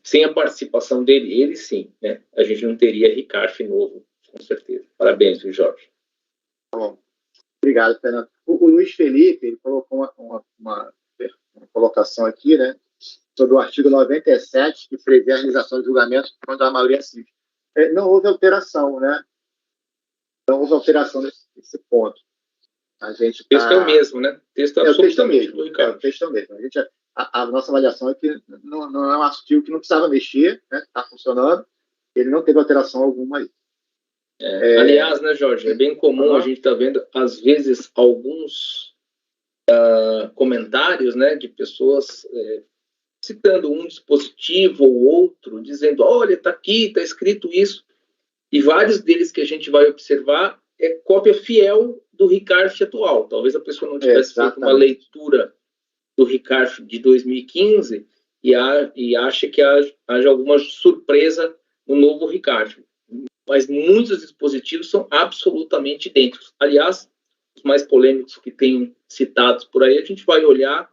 sem a participação dele, ele sim, né, a gente não teria RICARF novo, com certeza. Parabéns, Jorge. Bom, obrigado, Fernando. O Luiz Felipe, ele colocou uma colocação aqui, né, sobre o artigo 97, que prevê a realização de julgamento quando a maioria é simples. Não houve alteração, né? Não houve alteração nesse ponto. A gente o texto é o mesmo, né? O texto é absolutamente o texto é o mesmo. A nossa avaliação é que não é um artigo que não precisava mexer, né? Está funcionando. Ele não teve alteração alguma aí. Aliás, né, Jorge, é bem comum a gente estar vendo, às vezes, alguns comentários, né, de pessoas citando um dispositivo ou outro, dizendo, olha, está aqui, está escrito isso, e vários deles que a gente vai observar é cópia fiel do RICARF atual. Talvez a pessoa não tivesse feito uma leitura do RICARF de 2015 e ache que haja alguma surpresa no novo RICARF. Mas muitos dispositivos são absolutamente idênticos. Aliás, os mais polêmicos que tem citados por aí, a gente vai olhar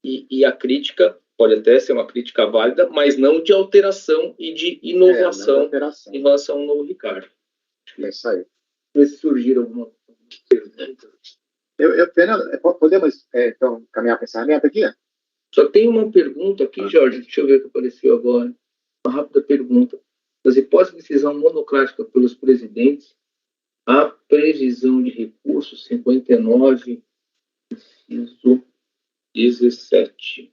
e a crítica pode até ser uma crítica válida, mas não de alteração e de inovação em relação ao novo RICARF. É isso aí. Vai surgir alguma pergunta? Fernando, podemos então caminhar para o encerramento aqui? Só tem uma pergunta aqui, Jorge, deixa eu ver o que apareceu agora. Uma rápida pergunta. Nas hipóteses de decisão monocrática pelos presidentes, a previsão de recursos 59, inciso 17.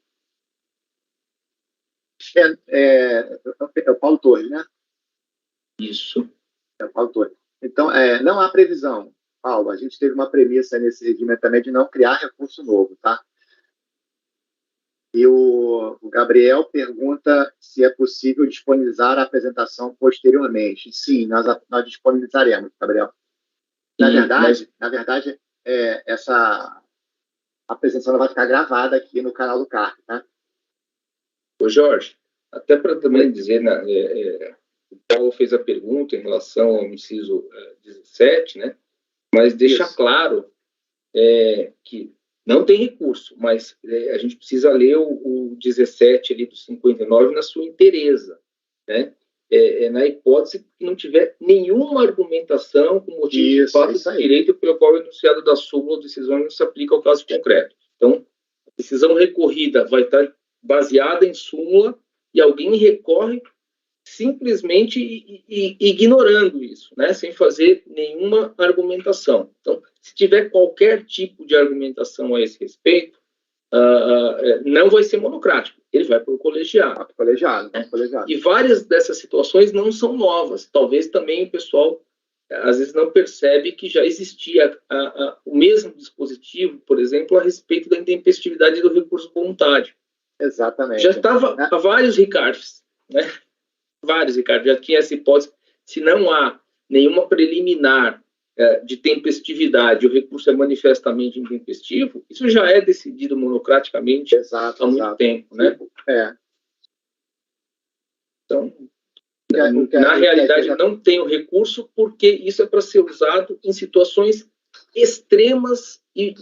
É o Paulo Torres, né? Isso. É o Paulo Torres. Então, não há previsão, Paulo. A gente teve uma premissa nesse regimento também de não criar recurso novo, tá? E o Gabriel pergunta se é possível disponibilizar a apresentação posteriormente. Sim, nós disponibilizaremos, Gabriel. Na verdade, essa apresentação vai ficar gravada aqui no canal do CARF, tá? Ô Jorge, até para também dizer, o Paulo fez a pergunta em relação ao inciso 17, né? Mas deixa claro que não tem recurso, mas a gente precisa ler o 17 ali do 59 na sua inteireza, né? Na hipótese que não tiver nenhuma argumentação com motivo de fato de direito pelo qual o enunciado da súmula ou decisão não se aplica ao caso concreto. Então, a decisão recorrida vai estar baseada em súmula e alguém recorre simplesmente ignorando isso, né, sem fazer nenhuma argumentação. Então, se tiver qualquer tipo de argumentação a esse respeito, não vai ser monocrático, ele vai para o colegiado. Colegiado. E várias dessas situações não são novas. Talvez também o pessoal, às vezes, não percebe que já existia o mesmo dispositivo, por exemplo, a respeito da intempestividade do recurso voluntário. Exatamente. Já estava há vários RICARFs, né? Vários, Ricardo, já tinha essa hipótese. Se não há nenhuma preliminar de tempestividade, o recurso é manifestamente intempestivo, isso já é decidido monocraticamente há muito tempo, né? Então, na realidade, não tem o recurso porque isso é para ser usado em situações extremas e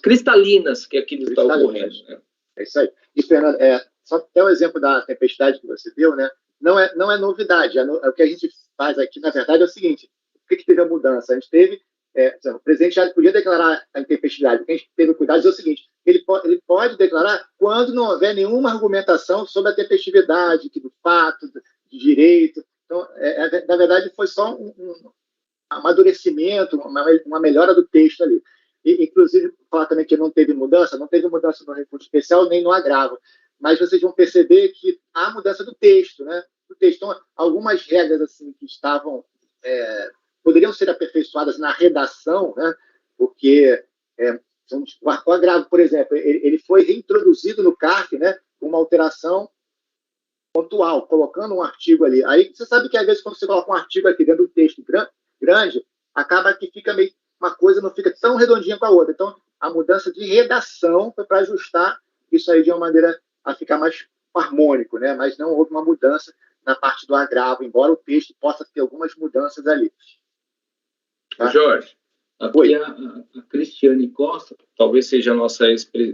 cristalinas que aquilo está ocorrendo. Né? É isso aí. E, Fernando, só até o exemplo da tempestade que você deu, né? Não é novidade. O que a gente faz aqui, na verdade, é o seguinte: o que teve a mudança? A gente teve. O presidente já podia declarar a intempestividade. O que a gente teve cuidado é o seguinte: ele pode declarar quando não houver nenhuma argumentação sobre a tempestividade, do fato, de direito. Então, na verdade, foi só um amadurecimento, uma melhora do texto ali. E, inclusive, falar também que não teve mudança no recurso especial nem no agravo. Mas vocês vão perceber que há mudança do texto, né? Do texto. Então, algumas regras assim que estavam poderiam ser aperfeiçoadas na redação, né? Porque o agravo, por exemplo, ele foi reintroduzido no CARF, né? Uma alteração pontual, colocando um artigo ali. Aí você sabe que às vezes quando você coloca um artigo aqui dentro do texto grande, acaba que fica meio uma coisa não fica tão redondinha com a outra. Então, a mudança de redação foi para ajustar isso aí de uma maneira a ficar mais harmônico, né? Mas não houve uma mudança na parte do agravo, embora o texto possa ter algumas mudanças ali. Tá? Jorge, aqui a Cristiane Costa, talvez seja a nossa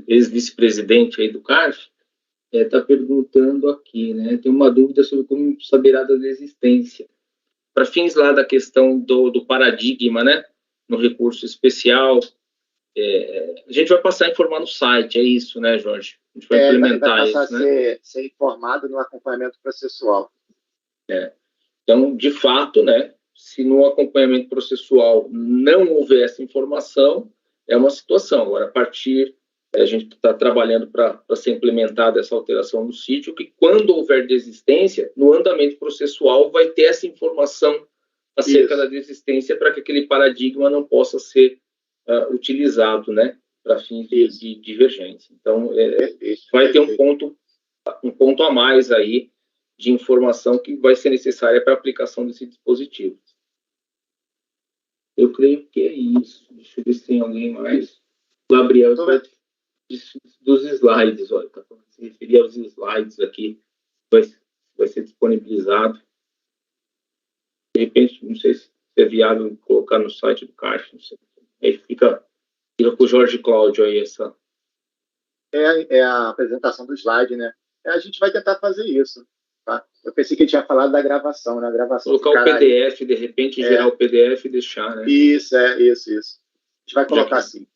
ex-vice-presidente aí do CARF, está perguntando aqui, né? Tem uma dúvida sobre como saberá da desistência. Para fins lá da questão do paradigma, né? No recurso especial, a gente vai passar a informar no site, é isso, né, Jorge? A gente vai implementar isso, né? Vai ser informado no acompanhamento processual. Então, de fato, né, se no acompanhamento processual não houver essa informação, é uma situação. Agora, a partir, a gente está trabalhando para ser implementada essa alteração no sítio, que quando houver desistência, no andamento processual vai ter essa informação acerca da desistência para que aquele paradigma não possa ser utilizado, né, para fins de divergência. Então, vai ter um ponto a mais aí de informação que vai ser necessária para a aplicação desse dispositivo. Eu creio que é isso. Deixa eu ver se tem alguém mais. Gabriel, dos slides, olha, se referir aos slides aqui, vai ser disponibilizado. De repente, não sei se é viável colocar no site do CARF, não sei. Aí fica com o Jorge Cláudio aí essa. É a apresentação do slide, né? A gente vai tentar fazer isso. Tá? Eu pensei que ele tinha falado da gravação, né? Colocar o PDF, de repente, gerar o PDF e deixar, né? Isso. A gente vai colocar assim.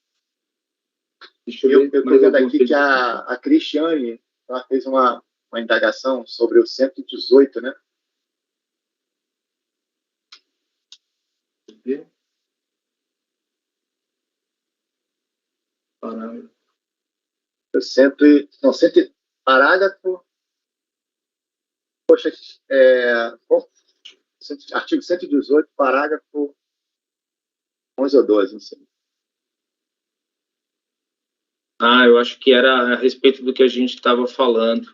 Eu estou vendo aqui que a Cristiane, ela fez uma indagação sobre o 118, né? Parágrafo. Parágrafo Poxa, artigo 118, parágrafo 11 ou 12, não sei. Eu acho que era a respeito do que a gente estava falando,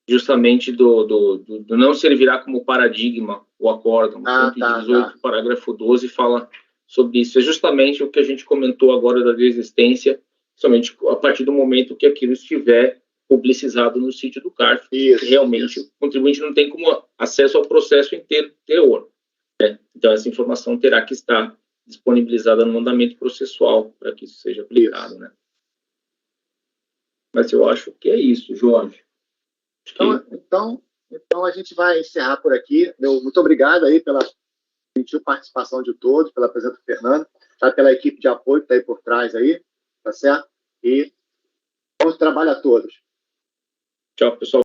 justamente do não servirá como paradigma o acórdão. 118, parágrafo 12, fala sobre isso. É justamente o que a gente comentou agora da desistência, somente a partir do momento que aquilo estiver publicizado no sítio do CARF, que realmente o contribuinte não tem como acesso ao processo inteiro teor. Né? Então, essa informação terá que estar disponibilizada no mandamento processual para que isso seja aplicado, né? Mas eu acho que é isso, Jorge. Então a gente vai encerrar por aqui. Muito obrigado aí pela gentil participação de todos, pela presença do Fernando, pela equipe de apoio que está aí por trás aí, tá certo? E bom trabalho a todos. Tchau, pessoal.